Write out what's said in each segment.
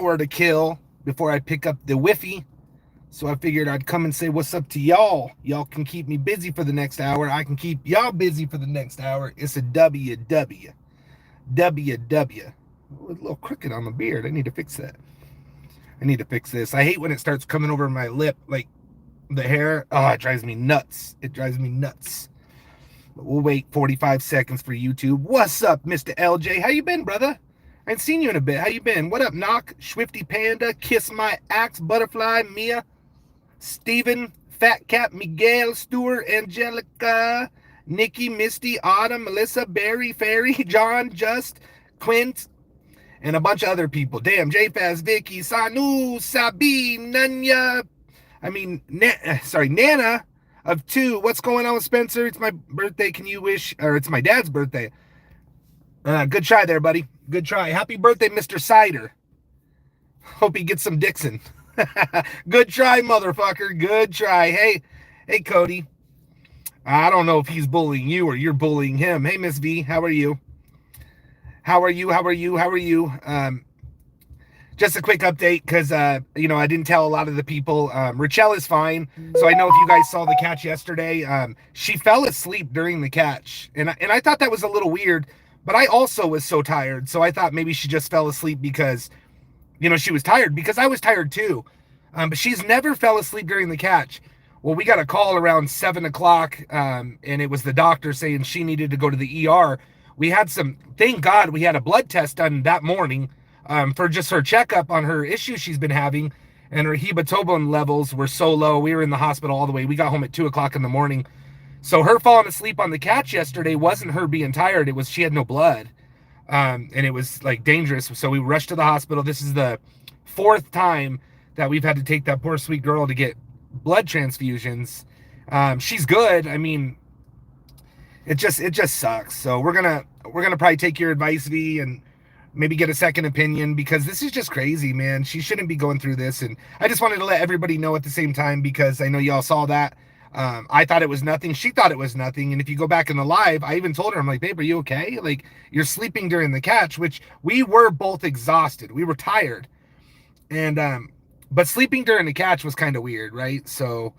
hour to kill before I pick up the Wi-Fi. So I figured I'd come and say what's up to y'all. Y'all can keep me busy for the next hour. I can keep y'all busy for the next hour. It's a WW. WW. A little crooked on my beard. I need to fix that. I need to fix this. I hate when it starts coming over my lip, like the hair. Oh, it drives me nuts. It drives me nuts. But we'll wait 45 seconds for YouTube. What's up, Mr. LJ? How you been, brother? I ain't seen you in a bit. How you been? What up, Knock? Swifty Panda, Kiss My Axe, Butterfly, Mia, Steven, Fat Cat, Miguel, Stewart, Angelica, Nikki, Misty, Autumn, Melissa, Barry, Fairy, John, Just, Quint, and a bunch of other people. Damn, JFaz, Vicky, Sanu, Sabi, Nanya, Nana of 2. What's going on with Spencer? It's my birthday. Can you wish, or it's my dad's birthday. Good try there, buddy. Good try. Happy birthday, Mr. Cider. Hope he gets some Dixon. Good try, motherfucker. Good try. Hey, Cody. I don't know if he's bullying you or you're bullying him. Hey, Miss V, how are you? How are you? Just a quick update because, I didn't tell a lot of the people. Rachel is fine. So I know if you guys saw the catch yesterday, she fell asleep during the catch. And I thought that was a little weird, but I also was so tired. So I thought maybe she just fell asleep because, she was tired, because I was tired too. But she's never fell asleep during the catch. Well, we got a call around 7 o'clock, and it was the doctor saying she needed to go to the ER. Thank God we had a blood test done that morning. For just her checkup on her issues she's been having, and her hemoglobin levels were so low. We were in the hospital all the way. We got home at 2 o'clock in the morning. So her falling asleep on the catch yesterday wasn't her being tired. It was she had no blood, and it was like dangerous. So we rushed to the hospital. This is the 4th time that we've had to take that poor sweet girl to get blood transfusions. She's good. I mean, it just sucks. So we're gonna probably take your advice, V, and maybe get a second opinion, because this is just crazy, man. She shouldn't be going through this. And I just wanted to let everybody know at the same time, because I know y'all saw that. I thought it was nothing. She thought it was nothing. And if you go back in the live, I even told her, I'm like, babe, are you okay? Like, you're sleeping during the catch, which we were both exhausted. We were tired. And, but sleeping during the catch was kind of weird, right? So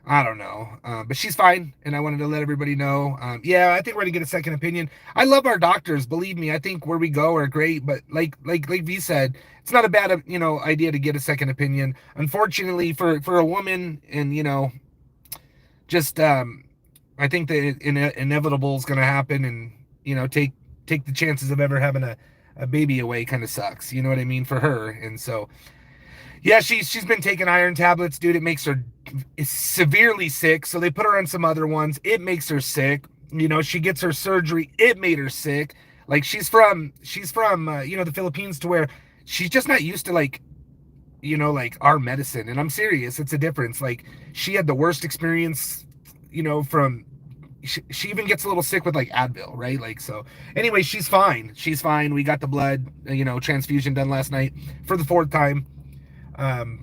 I don't know, but she's fine, and I wanted to let everybody know. Yeah, I think we're gonna get a second opinion. I love our doctors, believe me. I think where we go are great, but like V said, it's not a bad idea to get a second opinion. Unfortunately, for a woman, and just I think the inevitable is gonna happen, and take the chances of ever having a baby away kind of sucks. You know what I mean, for her. And so, yeah, she's been taking iron tablets, dude. It makes her severely sick. So they put her on some other ones. It makes her sick. She gets her surgery. It made her sick. Like, she's from the Philippines, to where she's just not used to like our medicine. And I'm serious. It's a difference. Like, she had the worst experience, from, she even gets a little sick with like Advil, right? Like, so anyway, she's fine. She's fine. We got the blood, transfusion done last night for the 4th time.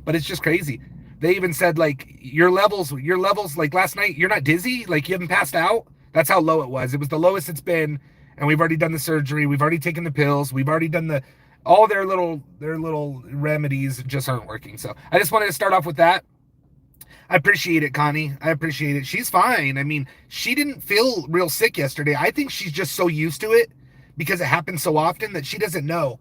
But it's just crazy. They even said, like, your levels, like last night, you're not dizzy, like you haven't passed out. That's how low it was. It was the lowest it's been. And we've already done the surgery. We've already taken the pills. We've already done all their little remedies just aren't working. So I just wanted to start off with that. I appreciate it, Connie. I appreciate it. She's fine. I mean, she didn't feel real sick yesterday. I think she's just so used to it because it happens so often that she doesn't know.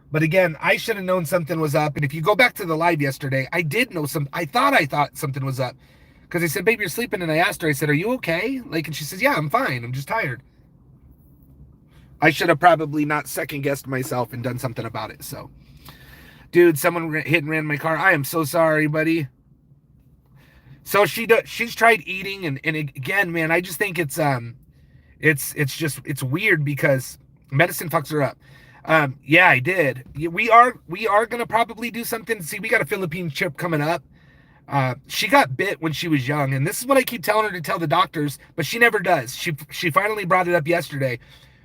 But again, I should have known something was up. And if you go back to the live yesterday, I did know I thought something was up, because I said, babe, you're sleeping. And I asked her, I said, are you okay? Like, and she says, yeah, I'm fine. I'm just tired. I should have probably not second guessed myself and done something about it. So, dude, someone hit and ran my car. I am so sorry, buddy. So she's tried eating. And again, man, I just think it's weird because medicine fucks her up. Yeah, I did. We are going to probably do something. See, we got a Philippine trip coming up. She got bit when she was young, and this is what I keep telling her to tell the doctors, but she never does. She finally brought it up yesterday.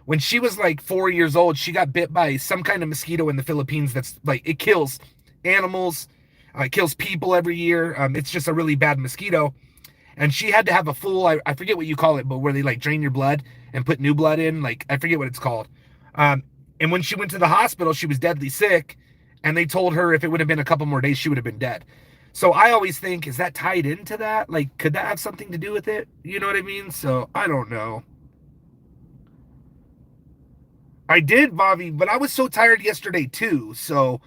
When she was like 4 years old, she got bit by some kind of mosquito in the Philippines that's like, it kills animals, it kills people every year. It's just a really bad mosquito. And she had to have a full, I forget what you call it, but where they like drain your blood and put new blood in, like, I forget what it's called. And when she went to the hospital, she was deadly sick. And they told her if it would have been a couple more days, she would have been dead. So I always think, is that tied into that? Like, could that have something to do with it? You know what I mean? So I don't know. I did, Bobby, but I was so tired yesterday too. So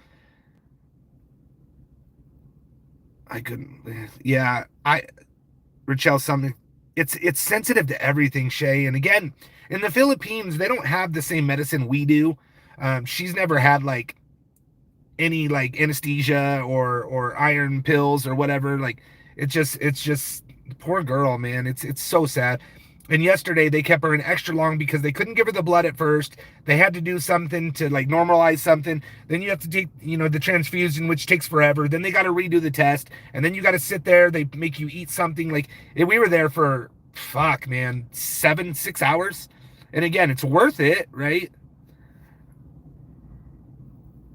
I couldn't. Yeah, Rachel, something. It's sensitive to everything, Shay. And again, in the Philippines, they don't have the same medicine we do. She's never had like any like anesthesia or iron pills or whatever. Like it's just poor girl, man. It's so sad. And yesterday they kept her in extra long because they couldn't give her the blood at first. They had to do something to like normalize something. Then you have to take, the transfusion, which takes forever. Then they got to redo the test. And then you got to sit there. They make you eat something. Like we were there for, fuck, man, 6 hours. And again, it's worth it, right?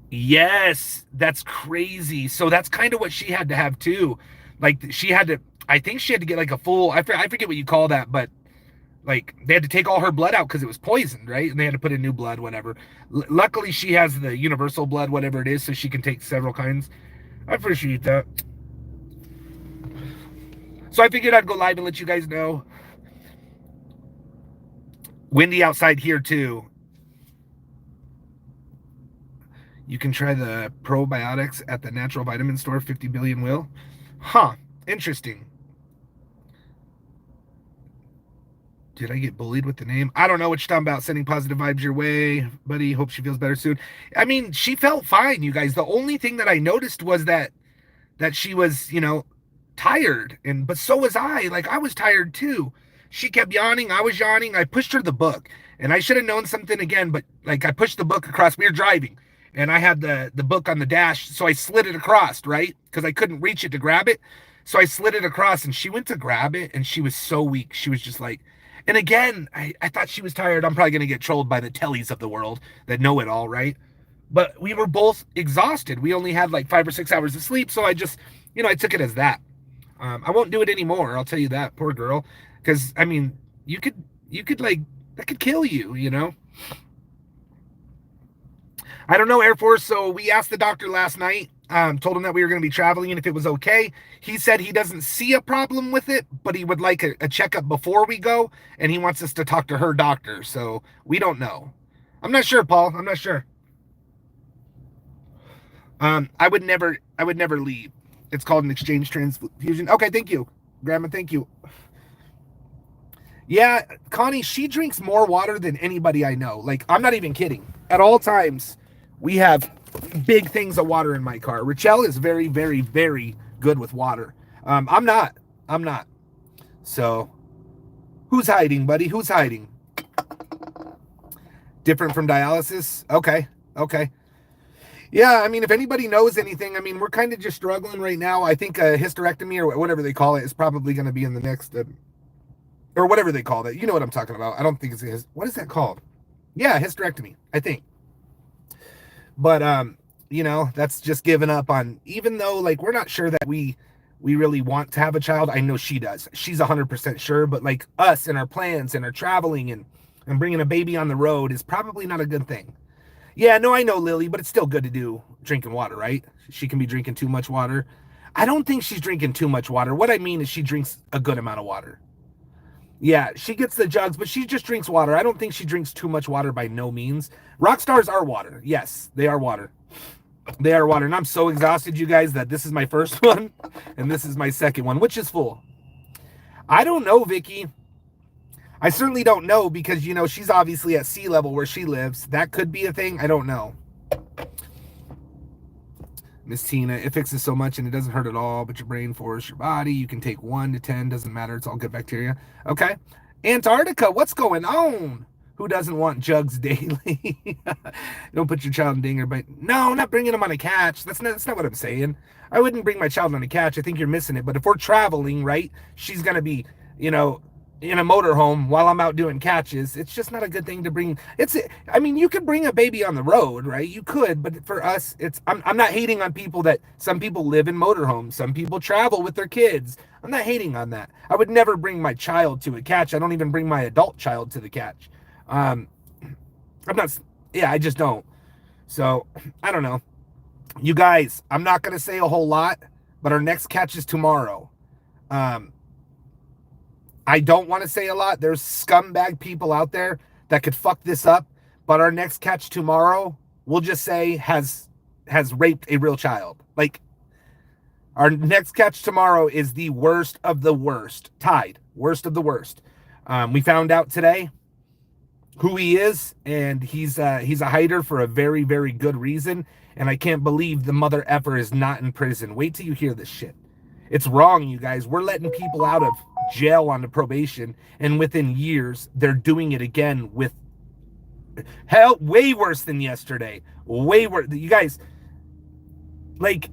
Yes, that's crazy. So that's kind of what she had to have too. Like she had to, I think she had to get like a full, I forget what you call that, but like they had to take all her blood out because it was poisoned, right? And they had to put in new blood, whatever. Luckily, she has the universal blood, whatever it is, so she can take several kinds. I appreciate that. So I figured I'd go live and let you guys know. Windy outside here too. You can try the probiotics at the natural vitamin store, 50 billion will. Huh, interesting. Did I get bullied with the name? I don't know what you're talking about. Sending positive vibes your way, buddy. Hope she feels better soon. I mean, she felt fine, you guys. The only thing that I noticed was that she was, tired, but so was I. Like I was tired too. She kept yawning. I was yawning. I pushed her the book, and I should have known something again. But like I pushed the book across. We were driving, and I had the book on the dash, so I slid it across, right? Because I couldn't reach it to grab it, so I slid it across, and she went to grab it, and she was so weak. She was just like. And again, I thought she was tired. I'm probably going to get trolled by the tellies of the world that know it all, right? But we were both exhausted. We only had like 5 or 6 hours of sleep. So I just, I took it as that. I won't do it anymore. I'll tell you that, poor girl. Because, I mean, you could like, that could kill you. I don't know, Air Force. So we asked the doctor last night, told him that we were going to be traveling and if it was okay. He said he doesn't see a problem with it, but he would like a checkup before we go, and he wants us to talk to her doctor. So we don't know. I'm not sure, Paul. I'm not sure. I would never leave. It's called an exchange transfusion. Okay, thank you, Grandma. Thank you. Yeah, Connie, she drinks more water than anybody I know. Like, I'm not even kidding. At all times, we have big things of water in my car. Rachel is very, very, very good with water. I'm not. So, who's hiding, buddy? Who's hiding? Different from dialysis? Okay. Yeah, I mean, if anybody knows anything, I mean, we're kind of just struggling right now. I think a hysterectomy or whatever they call it is probably going to be in the next, or whatever they call it. You know what I'm talking about. I don't think it's what is that called? Yeah, hysterectomy, I think. But, that's just giving up on, even though, like, we're not sure that we really want to have a child. I know she does. She's 100% sure, but, like, us and our plans and our traveling and bringing a baby on the road is probably not a good thing. Yeah, no, I know, Lily, but it's still good to do drinking water, right? She can be drinking too much water. I don't think she's drinking too much water. What I mean is she drinks a good amount of water. Yeah, she gets the jugs, but she just drinks water. I don't think she drinks too much water by no means. Rock stars are water. Yes, they are water. They are water. And I'm so exhausted, you guys, that this is my first one and this is my second one, which is full. I don't know, Vicky. I certainly don't know because, she's obviously at sea level where she lives. That could be a thing. I don't know. Miss Tina, it fixes so much and it doesn't hurt at all, but your brain force, your body, you can take 1 to 10, doesn't matter. It's all good bacteria. Okay. Antarctica, what's going on? Who doesn't want jugs daily? Don't put your child in dinger, but no, I'm not bringing them on a catch. That's not what I'm saying. I wouldn't bring my child on a catch. I think you're missing it. But if we're traveling, right, she's going to be, in a motorhome while I'm out doing catches. It's just not a good thing to bring. You could bring a baby on the road, right? You could, but for us, I'm not hating on people that some people live in motorhomes. Some people travel with their kids. I'm not hating on that. I would never bring my child to a catch. I don't even bring my adult child to the catch. I just don't. So I don't know. You guys, I'm not going to say a whole lot, but our next catch is tomorrow. I don't want to say a lot. There's scumbag people out there that could fuck this up, but our next catch tomorrow, we'll just say has raped a real child. Like, our next catch tomorrow is the worst of the worst. Tied. Worst of the worst. We found out today who he is, and he's a hider for a very, very good reason. And I can't believe the mother effer is not in prison. Wait till you hear this shit. It's wrong, you guys. We're letting people out of jail on the probation, and within years, they're doing it again with hell, way worse than yesterday. Way worse. You guys, like,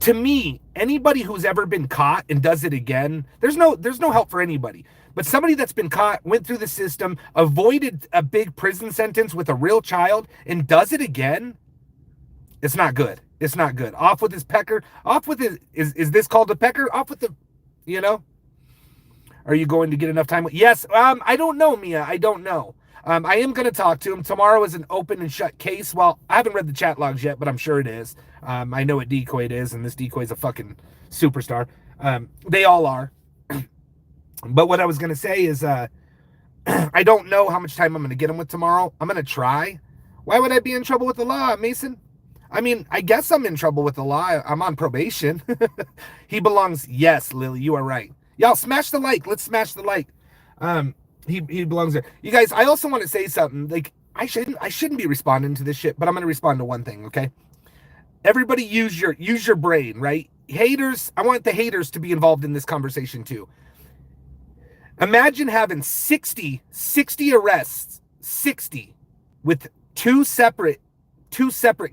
to me, anybody who's ever been caught and does it again, there's no help for anybody. But somebody that's been caught, went through the system, avoided a big prison sentence with a real child, and does it again, it's not good. It's not good. Off with his pecker. Off with his, is this called a pecker? Off with the, you know? Are you going to get enough time? Yes. I don't know, Mia. I don't know. I am going to talk to him. Tomorrow is an open and shut case. Well, I haven't read the chat logs yet, but I'm sure it is. I know what decoy it is, and this decoy is a fucking superstar. They all are. But what I was going to say is I don't know how much time I'm going to get him with tomorrow. I'm going to try. Why would I be in trouble with the law, Mason? I mean, I guess I'm in trouble with the law. I'm on probation. He belongs. Yes, Lily, you are right. Y'all smash the like. Let's smash the like. He belongs there. You guys, I also want to say something. Like, I shouldn't be responding to this shit, but I'm going to respond to one thing, okay? Everybody use your brain, right? Haters, I want the haters to be involved in this conversation too. Imagine having 60 arrests, 60 with two separate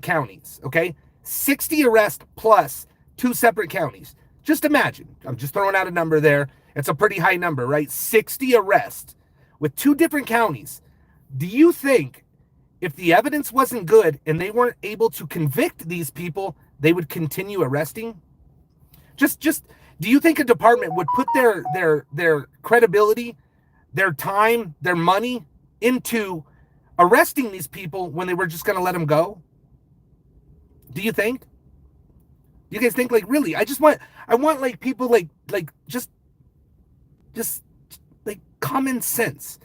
counties, okay? 60 arrests plus two separate counties. Just imagine. I'm just throwing out a number there. It's a pretty high number, right? 60 arrests with two different counties. Do you think if the evidence wasn't good and they weren't able to convict these people, they would continue arresting? Just do you think a department would put their credibility, their time, their money into arresting these people when they were just going to let them go? Do you think? Do you guys think, like, really? I want like people like just like common sense.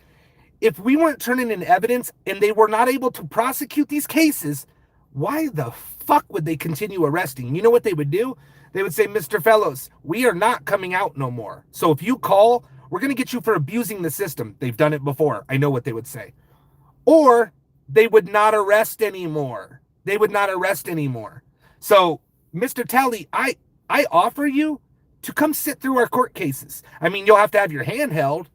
If we weren't turning in evidence and they were not able to prosecute these cases, why the fuck would they continue arresting? You know what they would do? They would say, Mr. Fellows, we are not coming out no more. So if you call, we're going to get you for abusing the system. They've done it before. I know what they would say. Or they would not arrest anymore. They would not arrest anymore. So, Mr. Talley, I offer you to come sit through our court cases. I mean, you'll have to have your hand held,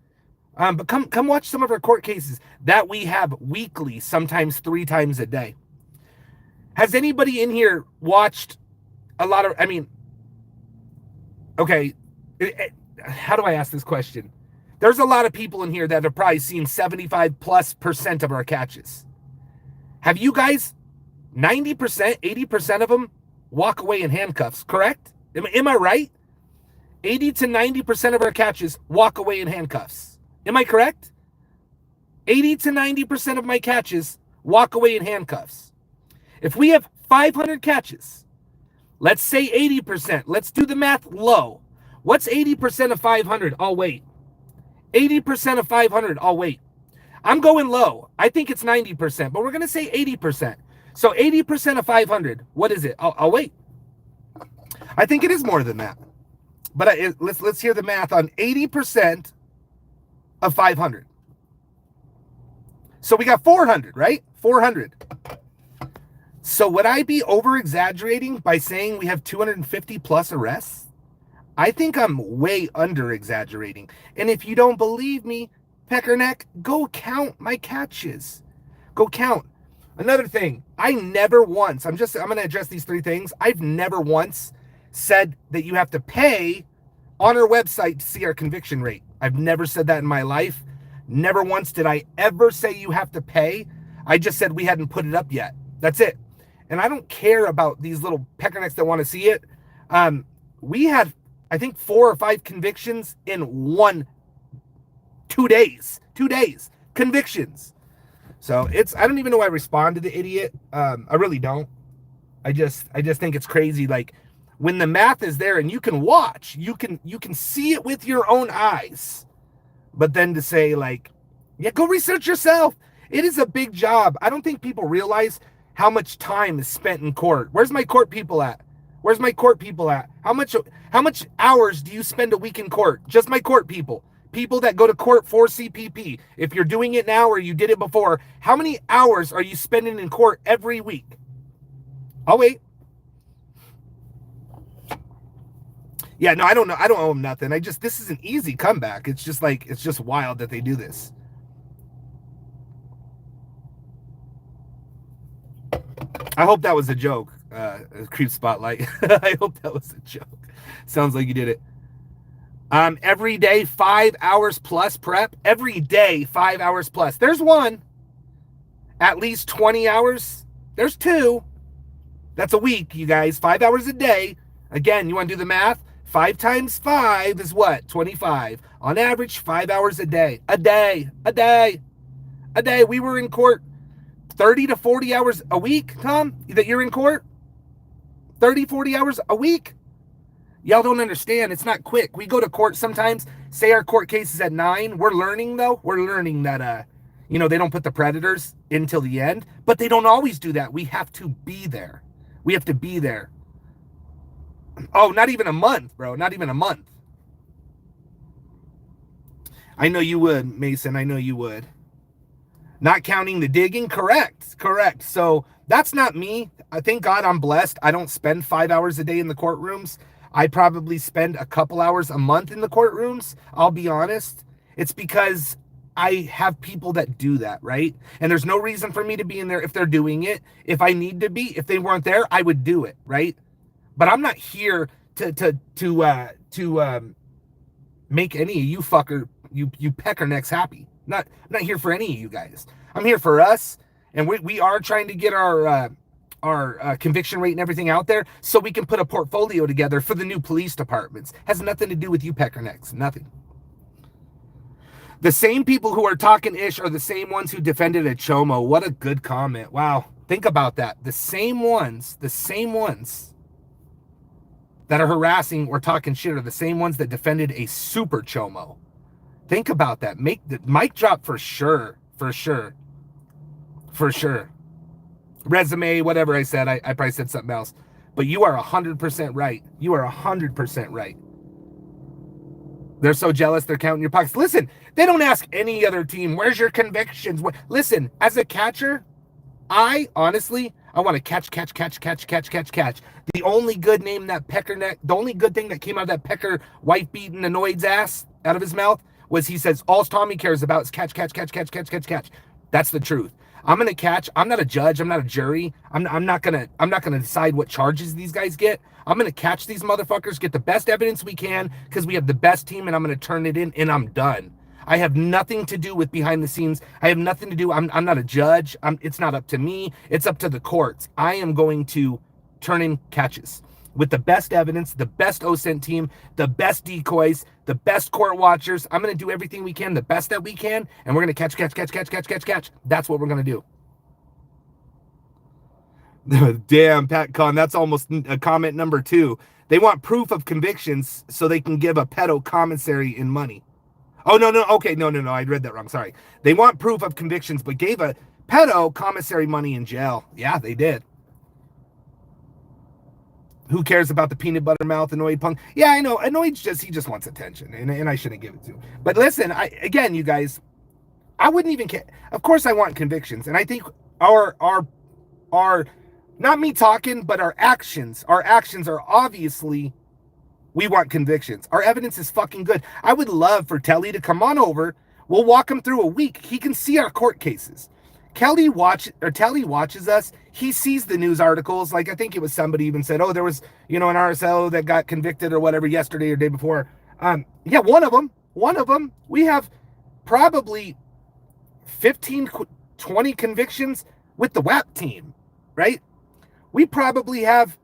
but come watch some of our court cases that we have weekly, sometimes 3 times a day. Has anybody in here watched a lot of, I mean, okay, how do I ask this question? There's a lot of people in here that have probably seen 75+% of our catches. Have you guys, 90%, 80% of them walk away in handcuffs, correct? Am I right? 80 to 90% of our catches walk away in handcuffs. Am I correct? 80 to 90% of my catches walk away in handcuffs. If we have 500 catches, let's say 80%. Let's do the math low. What's 80% of 500? I'll wait. 80% of 500, I'll wait. I'm going low. I think it's 90%, but we're going to say 80%. So 80% of 500, what is it? I'll wait. I think it is more than that. But let's hear the math on 80% of 500. So we got 400, right? 400. So would I be over-exaggerating by saying we have 250 plus arrests? I think I'm way under-exaggerating. And if you don't believe me, Peckerneck, go count my catches. Go count. Another thing, I never once, I'm going to address these 3 things. I've never once said that you have to pay on our website to see our conviction rate. I've never said that in my life. Never once did I ever say you have to pay. I just said we hadn't put it up yet. That's it. And I don't care about these little peckernecks that want to see it. We had, I think, 4 or 5 convictions in 2 days. 2 days. Convictions. So I don't even know why I respond to the idiot. I really don't. I just think it's crazy. Like when the math is there and you can watch, you can see it with your own eyes. But then to say like, yeah, go research yourself. It is a big job. I don't think people realize how much time is spent in court. Where's my court people at? Where's my court people at? How much hours do you spend a week in court? Just my court people. People that go to court for CPP. If you're doing it now or you did it before, how many hours are you spending in court every week? I'll wait. Yeah, no, I don't know. I don't owe them nothing. This is an easy comeback. It's just like, it's just wild that they do this. I hope that was a joke, Creep Spotlight. I hope that was a joke. Sounds like you did it. Every day, 5 hours plus prep. Every day, 5 hours plus. There's one. At least 20 hours. There's two. That's a week, you guys. 5 hours a day. Again, you want to do the math? 5 times 5 is what? 25. On average, 5 hours a day. A day. We were in court 30 to 40 hours a week, Tom, that you're in court? 30, 40 hours a week? Y'all don't understand. It's not quick. We go to court sometimes. Say our court case is at 9. We're learning, though. We're learning that, they don't put the predators until the end. But they don't always do that. We have to be there. We have to be there. Oh, not even a month, bro. Not even a month. I know you would, Mason. I know you would. Not counting the digging? Correct. So that's not me. I thank God I'm blessed. I don't spend 5 hours a day in the courtrooms. I probably spend a couple hours a month in the courtrooms. I'll be honest. It's because I have people that do that, right? And there's no reason for me to be in there if they're doing it. If I need to be, if they weren't there, I would do it, right? But I'm not here to make any of you you peckernecks happy. I'm not here for any of you guys. I'm here for us, and we are trying to get our conviction rate and everything out there so we can put a portfolio together for the new police departments. Has nothing to do with you peckernecks. Nothing. The same people who are talking ish are the same ones who defended a Chomo. What a good comment. Wow. Think about that. The same ones that are harassing or talking shit are the same ones that defended a super Chomo. Think about that. Make the mic drop for sure. Resume, whatever I said. I probably said something else. But you are 100% right. You are 100% right. They're so jealous they're counting your pockets. Listen, they don't ask any other team, where's your convictions? Listen, as a catcher, I want to catch. The only good name the only good thing that came out of that pecker wife beating annoyed's ass out of his mouth was he says, all Tommy cares about is catch. That's the truth. I'm going to catch. I'm not a judge. I'm not a jury. I'm not going to decide what charges these guys get. I'm going to catch these motherfuckers, get the best evidence we can because we have the best team, and I'm going to turn it in, and I'm done. I have nothing to do with behind the scenes. I have nothing to do. I'm not a judge. It's not up to me. It's up to the courts. I am going to turn in catches with the best evidence, the best OSINT team, the best decoys, the best court watchers. I'm going to do everything we can, the best that we can, and we're going to catch. That's what we're going to do. Damn, Pat Con, that's almost a comment number 2. They want proof of convictions so they can give a pedo commissary in money. Oh, no. Okay, no. I read that wrong. Sorry. They want proof of convictions, but gave a pedo commissary money in jail. Yeah, they did. Who cares about the peanut butter mouth annoyed punk? Yeah, I know. Annoyed he just wants attention, and I shouldn't give it to him. But listen, again, you guys, I wouldn't even care. Of course, I want convictions, and I think our not me talking, but our actions are obviously. We want convictions. Our evidence is fucking good. I would love for Telly to come on over. We'll walk him through a week. He can see our court cases. Telly watches us. He sees the news articles. Like I think it was somebody even said, oh, there was, an RSO that got convicted or whatever yesterday or day before. Yeah, one of them. We have probably 15, 20 convictions with the WAP team, right? We probably have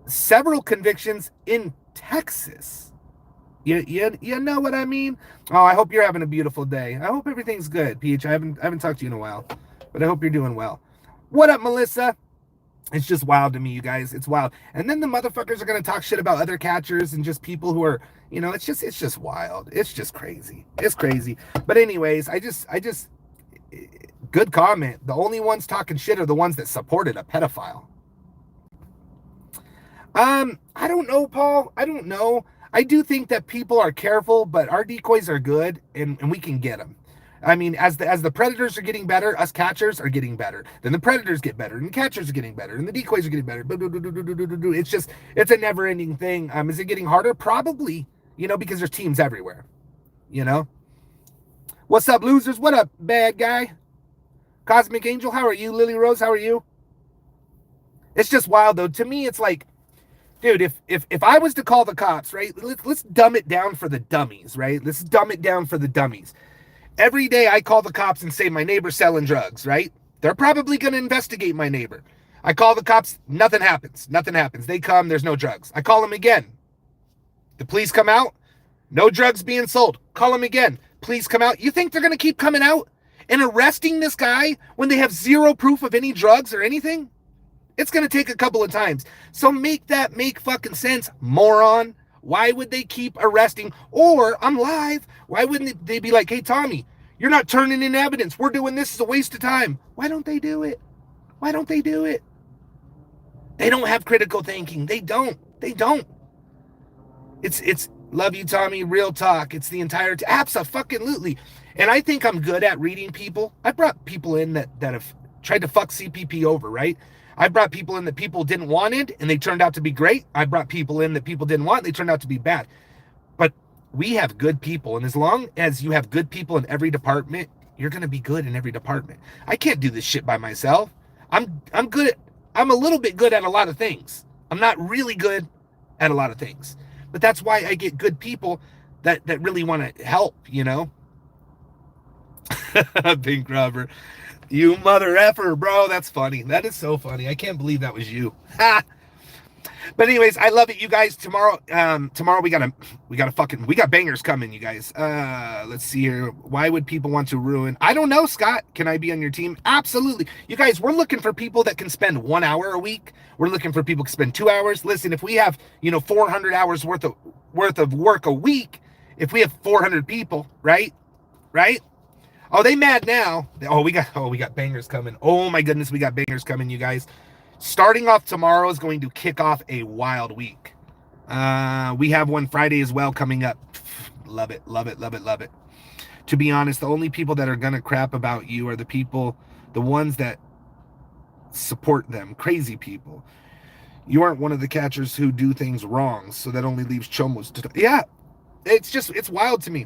several convictions in Texas. You know what I mean? Oh, I hope you're having a beautiful day. I hope everything's good, Peach. I haven't talked to you in a while, but I hope you're doing well. What up, Melissa? It's just wild to me, you guys. It's wild. And then the motherfuckers are gonna talk shit about other catchers and just people who are, it's just wild. It's just crazy. It's crazy. But anyways, good comment. The only ones talking shit are the ones that supported a pedophile. I don't know, Paul. I don't know. I do think that people are careful, but our decoys are good, and we can get them. I mean, as the predators are getting better, us catchers are getting better. Then the predators get better, and the catchers are getting better, and the decoys are getting better. It's a never-ending thing. Is it getting harder? Probably. Because there's teams everywhere. What's up, losers? What up, bad guy? Cosmic Angel, how are you? Lily Rose, how are you? It's just wild, though. To me, it's like, dude, if I was to call the cops, right? Let's dumb it down for the dummies, right? Let's dumb it down for the dummies. Every day I call the cops and say my neighbor's selling drugs, right? They're probably going to investigate my neighbor. I call the cops, nothing happens. Nothing happens. They come, there's no drugs. I call them again. The police come out, no drugs being sold. Call them again. Police come out. You think they're going to keep coming out and arresting this guy when they have zero proof of any drugs or anything? It's going to take a couple of times. So make fucking sense, moron. Why would they keep arresting? Or I'm live. Why wouldn't they be like, hey, Tommy, you're not turning in evidence. We're doing this. It's a waste of time. Why don't they do it? Why don't they do it? They don't have critical thinking. They don't. It's love you, Tommy. Real talk. It's the entire abso-fucking-lutely. And I think I'm good at reading people. I brought people in that have tried to fuck CPP over, right? I brought people in that people didn't want it, and they turned out to be great. I brought people in that people didn't want, and they turned out to be bad. But we have good people, and as long as you have good people in every department, you're going to be good in every department. I can't do this shit by myself. I'm a little bit good at a lot of things. I'm not really good at a lot of things. But that's why I get good people that really want to help, Pink Rubber. You mother effer, bro. That's funny. That is so funny. I can't believe that was you. But anyways, I love it, you guys. Tomorrow we got bangers coming, you guys. Let's see here. Why would people want to ruin? I don't know, Scott. Can I be on your team? Absolutely. You guys, we're looking for people that can spend 1 hour a week. We're looking for people who can spend 2 hours. Listen, if we have, 400 hours worth of work a week, if we have 400 people, right? Oh, they mad now. We got bangers coming. Oh my goodness, we got bangers coming, you guys. Starting off tomorrow is going to kick off a wild week. We have one Friday as well coming up. Love it. To be honest, the only people that are gonna crap about you are the ones that support them. Crazy people. You aren't one of the catchers who do things wrong, so that only leaves chomos to... Yeah, it's wild to me.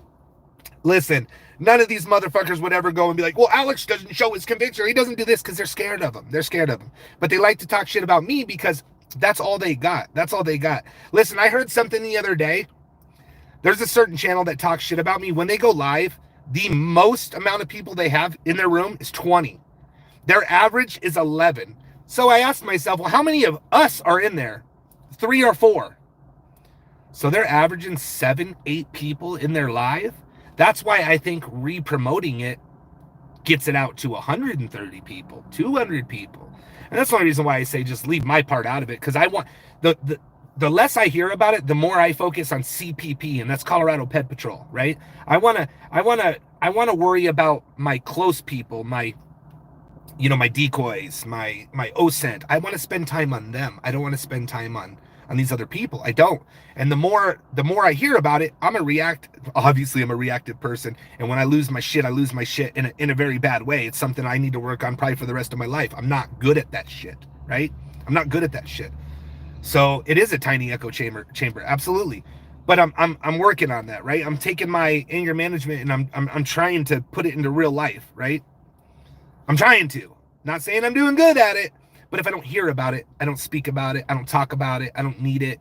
Listen, none of these motherfuckers would ever go and be like, well, Alex doesn't show his conviction. He doesn't do this because they're scared of him. But they like to talk shit about me because that's all they got. Listen, I heard something the other day. There's a certain channel that talks shit about me. When they go live, the most amount of people they have in their room is 20. Their average is 11. So I asked myself, well, how many of us are in there? 3 or 4. So they're averaging 7, 8 people in their live. That's why I think re-promoting it gets it out to 130 people, 200 people. And that's the only reason why I say just leave my part out of it, because I want the less I hear about it, the more I focus on CPP, and that's Colorado Pet Patrol, right? I want to worry about my close people, my decoys, my OSENT. I want to spend time on them. I don't want to spend time on these other people. I don't. And the more I hear about it, obviously I'm a reactive person. And when I lose my shit, I lose my shit in a very bad way. It's something I need to work on probably for the rest of my life. I'm not good at that shit, right? I'm not good at that shit. So it is a tiny echo chamber, absolutely. But I'm working on that, right? I'm taking my anger management and I'm trying to put it into real life, right? I'm trying to. Not saying I'm doing good at it, but if I don't hear about it, I don't speak about it, I don't talk about it, I don't need it,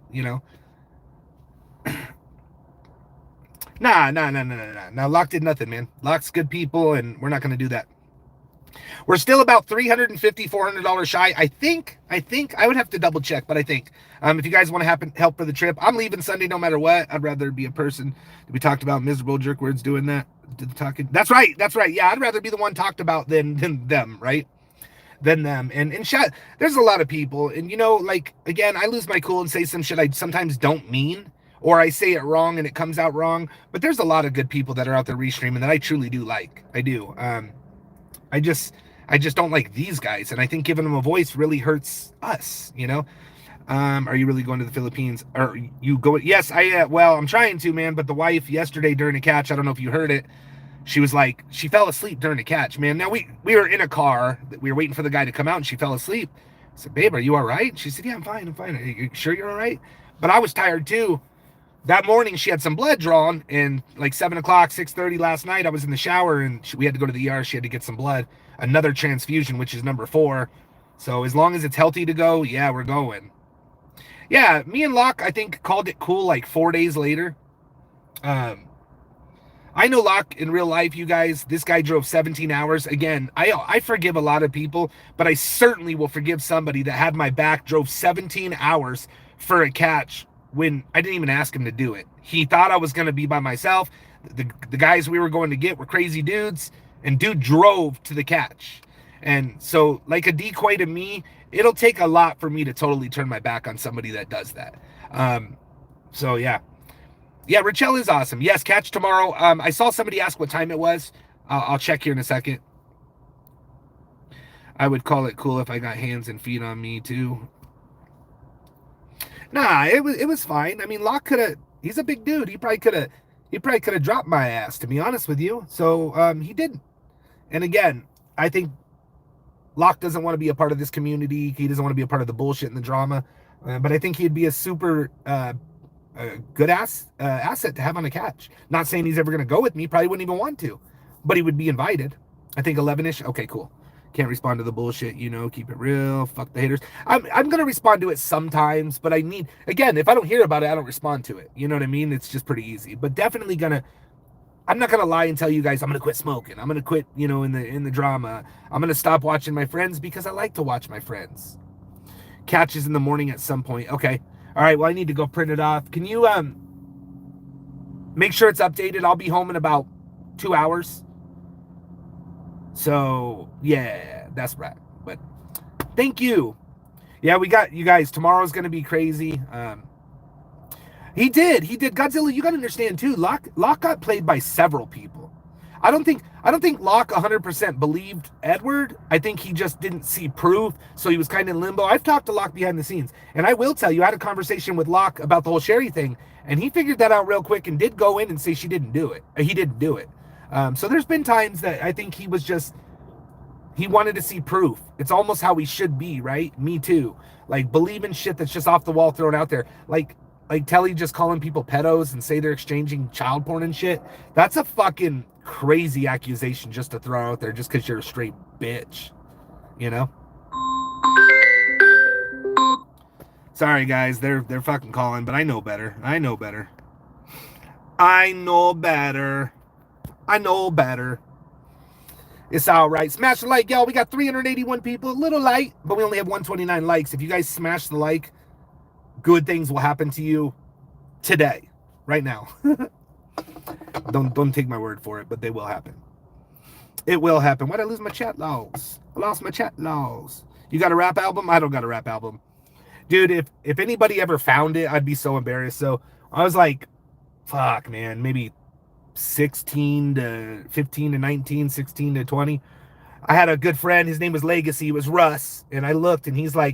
Nah. Locke did nothing, man. Locke's good people, and we're not going to do that. We're still about $350, $400 shy. I think I would have to double check, but I think if you guys want to help for the trip, I'm leaving Sunday no matter what. I'd rather be a person to be talked about. Miserable jerkwords doing that. Talking. That's right. Yeah, I'd rather be the one talked about than them, right? than them. And there's a lot of people, and like, again, I lose my cool and say some shit I sometimes don't mean, or I say it wrong and it comes out wrong. But there's a lot of good people that are out there restreaming that I truly do like. I do. I just don't like these guys, and I think giving them a voice really hurts us. Are you really going to the Philippines? Are you going? Yes, well, I'm trying to, man. But the wife yesterday during a catch, I don't know if you heard it. She was like, she fell asleep during the catch, man. Now we were in a car, we were waiting for the guy to come out, and she fell asleep. I said, babe, are you all right? She said, yeah, I'm fine. Are you sure you're all right? But I was tired too. That morning she had some blood drawn, and like 7 o'clock, 6:30 last night, I was in the shower, and we had to go to the ER. She had to get some blood, another transfusion, which is number 4. So as long as it's healthy to go, yeah, we're going. Yeah, me and Locke, I think, called it cool like 4 days later. I know Locke in real life, you guys. This guy drove 17 hours. Again, I forgive a lot of people, but I certainly will forgive somebody that had my back, drove 17 hours for a catch when I didn't even ask him to do it. He thought I was going to be by myself. The guys we were going to get were crazy dudes, and dude drove to the catch. And so, like a decoy to me, it'll take a lot for me to totally turn my back on somebody that does that. So, yeah. Yeah, Richelle is awesome. Yes, catch tomorrow. I saw somebody ask what time it was. I'll check here in a second. I would call it cool if I got hands and feet on me too. Nah, it was fine. I mean, Locke could have. He's a big dude. He probably could have dropped my ass, to be honest with you. So he didn't. And again, I think Locke doesn't want to be a part of this community. He doesn't want to be a part of the bullshit and the drama. But I think he'd be a super a good asset to have on a catch. Not saying he's ever going to go with me. Probably wouldn't even want to. But he would be invited. I think 11-ish. Okay, cool. Can't respond to the bullshit, keep it real. Fuck the haters. I'm going to respond to it sometimes, but I need, again, if I don't hear about it, I don't respond to it. You know what I mean? It's just pretty easy. But definitely I'm not going to lie and tell you guys I'm going to quit smoking. I'm going to quit, in the drama. I'm going to stop watching my friends because I like to watch my friends. Catches in the morning at some point. Okay. All right, well, I need to go print it off. Can you make sure it's updated? I'll be home in about 2 hours. So, yeah, that's right. But thank you. Yeah, we got, you guys, tomorrow's going to be crazy. He did. Godzilla, you got to understand, too. Locke got played by several people. I don't think Locke 100% believed Edward. I think he just didn't see proof, so he was kind of in limbo. I've talked to Locke behind the scenes, and I will tell you, I had a conversation with Locke about the whole Sherry thing, and he figured that out real quick and did go in and say she didn't do it. He didn't do it. So there's been times that I think he wanted to see proof. It's almost how he should be, right? Me too. Like, believing shit that's just off the wall thrown out there. Like Telly just calling people pedos and say they're exchanging child porn and shit. That's a fucking crazy accusation just to throw out there just because you're a straight bitch. Sorry, guys. They're fucking calling, but I know better. It's all right. Smash the like, y'all. We got 381 people. A little light, but we only have 129 likes. If you guys smash the like, good things will happen to you today, right now. Don't take my word for it, but they will happen. It will happen. Why'd I lose my chat logs? I lost my chat logs. You got a rap album? I don't got a rap album. Dude, if anybody ever found it, I'd be so embarrassed. So I was like, fuck, man, maybe 16 to 15 to 19, 16 to 20. I had a good friend. His name was Legacy. It was Russ. And I looked, and he's a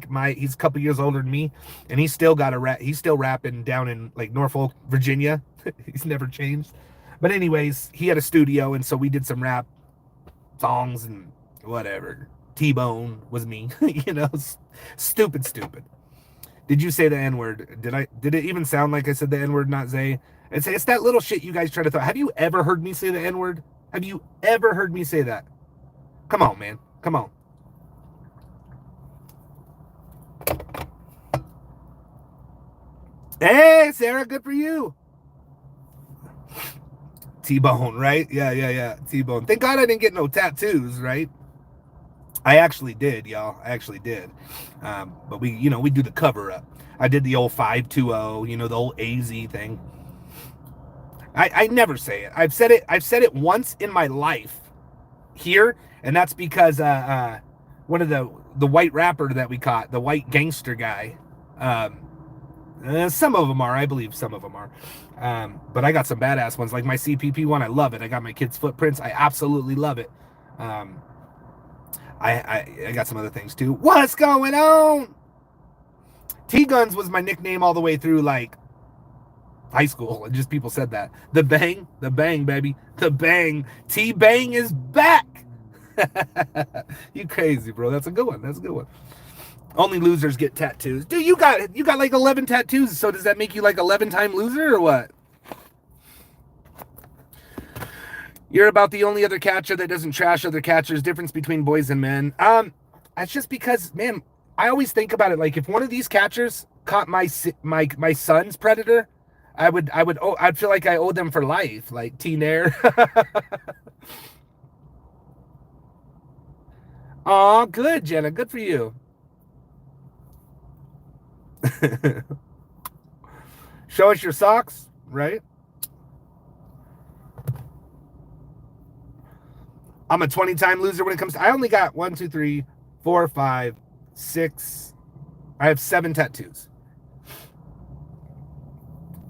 couple years older than me. And he's still rapping down in like Norfolk, Virginia. He's never changed. But anyways, he had a studio. And so we did some rap songs and whatever. T-Bone was me, stupid. Did you say the N-word? Did it even sound like I said the N-word, not Zay? It's that little shit you guys try to throw. Have you ever heard me say the N-word? Have you ever heard me say that? Come on, man. Come on. Hey, Sarah, good for you. T-Bone, right? Yeah. T-Bone. Thank God I didn't get no tattoos, right? I actually did, y'all. I actually did. But we do the cover up. I did the old 520, the old AZ thing. I never say it. I've said it once in my life here, and that's because one of the white rapper that we caught, the white gangster guy. Some of them are, I believe some of them are. But I got some badass ones, like my CPP one. I love it. I got my kids' footprints. I absolutely love it. I got some other things too. What's going on? T-Guns was my nickname all the way through like high school. And just people said that. The bang, baby. The bang. T-Bang is back. You crazy, bro. That's a good one. That's a good one. Only losers get tattoos. Dude, you got like 11 tattoos, so does that make you like 11-time loser or what? You're about the only other catcher that doesn't trash other catchers. Difference between boys and men. That's just because, man, I always think about it like if one of these catchers caught my son's predator, I'd feel like I owed them for life, like T-Nair. Aw, good, Jenna. Good for you. Show us your socks, right? I'm a 20-time loser when it comes to... I only got 1, 2, 3, 4, 5, 6... I have 7 tattoos.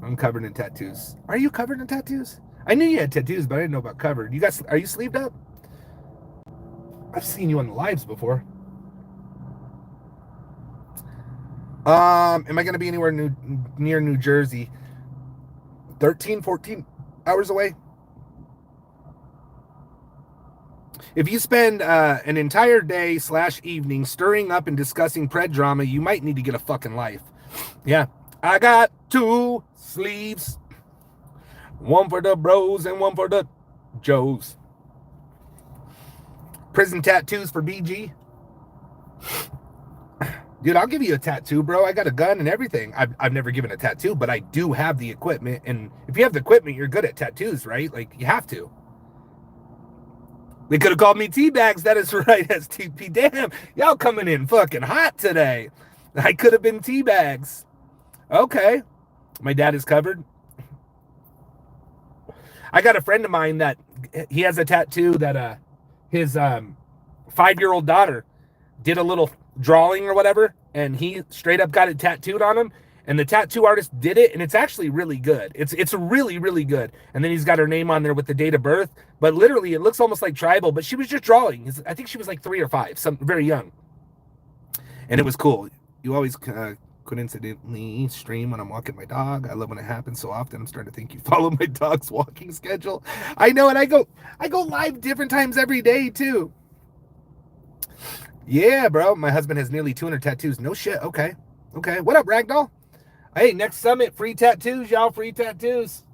I'm covered in tattoos. Are you covered in tattoos? I knew you had tattoos, but I didn't know about covered. Are you sleeved up? I've seen you on the lives before. Am I going to be anywhere near New Jersey? 13, 14 hours away. If you spend an entire day / evening stirring up and discussing pred drama, you might need to get a fucking life. Yeah. I got 2 sleeves. One for the bros and one for the Joes. Prison tattoos for BG. Dude, I'll give you a tattoo, bro. I got a gun and everything. I've never given a tattoo, but I do have the equipment. And if you have the equipment, you're good at tattoos, right? Like, you have to. They could have called me T-Bags. That is right, STP. Damn, y'all coming in fucking hot today. I could have been T-Bags. Okay. My dad is covered. I got a friend of mine that he has a tattoo that his 5-year-old daughter did a little drawing or whatever, and he straight up got it tattooed on him, and the tattoo artist did it, and it's actually really good. It's really, really good. And then he's got her name on there with the date of birth, but literally it looks almost like tribal, but she was just drawing. I think she was like 3 or 5, very young. And it was cool. You always coincidentally stream when I'm walking my dog. I love when it happens so often. I'm starting to think you follow my dog's walking schedule. I know, and I go live different times every day too. Yeah, bro. My husband has nearly 200 tattoos. No shit. Okay. What up, Ragdoll? Hey, next summit, free tattoos, y'all. Free tattoos.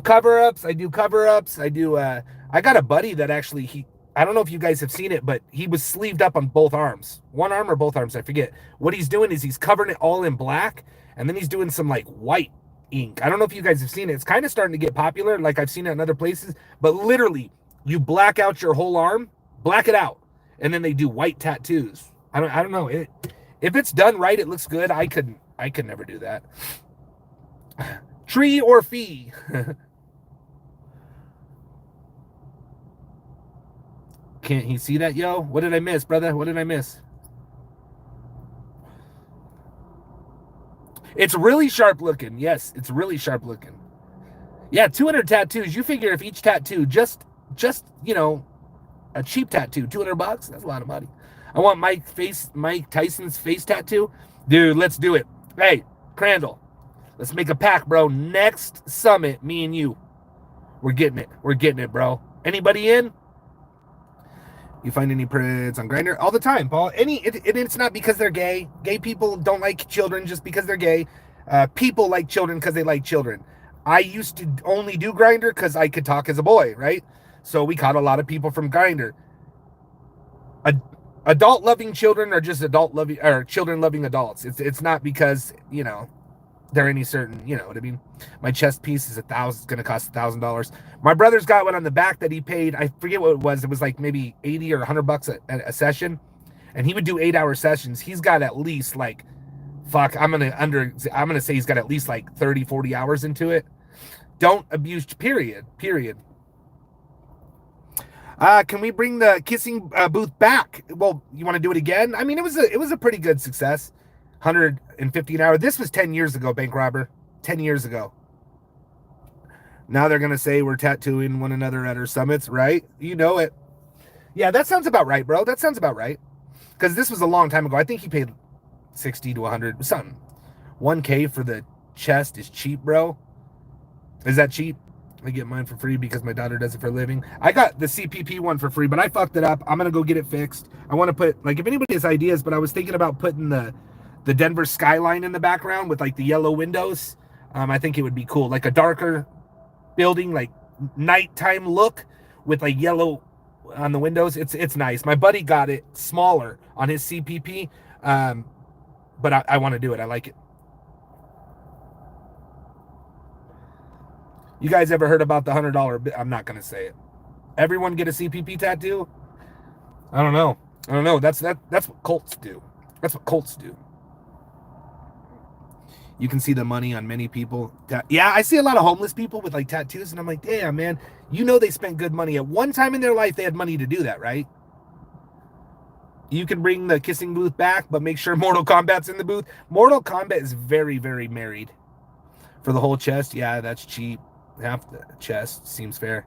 Cover-ups. I do cover-ups. I got a buddy that actually, I don't know if you guys have seen it, but he was sleeved up on both arms. One arm or both arms, I forget. What he's doing is he's covering it all in black, and then he's doing some like white ink. I don't know if you guys have seen it. It's kind of starting to get popular, like I've seen it in other places, but literally, you black out your whole arm, black it out, and then they do white tattoos. I don't know. If it's done right, it looks good. I could never do that. Tree or fee? Can't he see that, yo? What did I miss, brother? What did I miss? It's really sharp looking. Yes, it's really sharp looking. Yeah, 200 tattoos. You figure if each tattoo, just you know, a cheap tattoo, $200, that's a lot of money. I want Mike Tyson's face tattoo. Dude, let's do it. Hey, Crandall, let's make a pact, bro. Next summit, me and you. We're getting it, bro. Anybody in? You find any preds on Grindr? All the time, Paul. It's not because they're gay. Gay people don't like children just because they're gay. People like children because they like children. I used to only do Grindr because I could talk as a boy, right? So we caught a lot of people from Grindr. Adult loving children are just children loving adults. It's not because, you know, they're any certain, you know what I mean? My chest piece is it's going to cost $1,000. My brother's got one on the back that he paid. I forget what it was. It was like maybe 80 or $100 a session. And he would do 8-hour sessions. He's got at least like, I'm going to say he's got at least like 30, 40 hours into it. Don't abuse, period. Can we bring the kissing booth back? Well, you want to do it again? I mean, it was a pretty good success. 150 an hour. This was 10 years ago, bank robber. 10 years ago. Now they're gonna say we're tattooing one another at our summits, right? You know it. Yeah, that sounds about right, bro. That sounds about right. Because this was a long time ago. I think he paid 60 to 100 something. 1K for the chest is cheap, bro. Is that cheap? I get mine for free because my daughter does it for a living. I got the CPP one for free, but I fucked it up. I'm gonna go get it fixed. I want to put, like, if anybody has ideas, but I was thinking about putting the Denver skyline in the background with like the yellow windows. I think it would be cool, like a darker building, like nighttime look with like yellow on the windows. It's nice. My buddy got it smaller on his CPP, but I want to do it. I like it. You guys ever heard about the $100? I'm not gonna say it. Everyone get a CPP tattoo? I don't know. That's what cults do. That's what cults do. You can see the money on many people. Yeah, I see a lot of homeless people with like tattoos, and I'm like, damn, man, you know they spent good money. At one time in their life, they had money to do that, right? You can bring the kissing booth back, but make sure Mortal Kombat's in the booth. Mortal Kombat is very, very married. For the whole chest, yeah, that's cheap. Half the chest seems fair.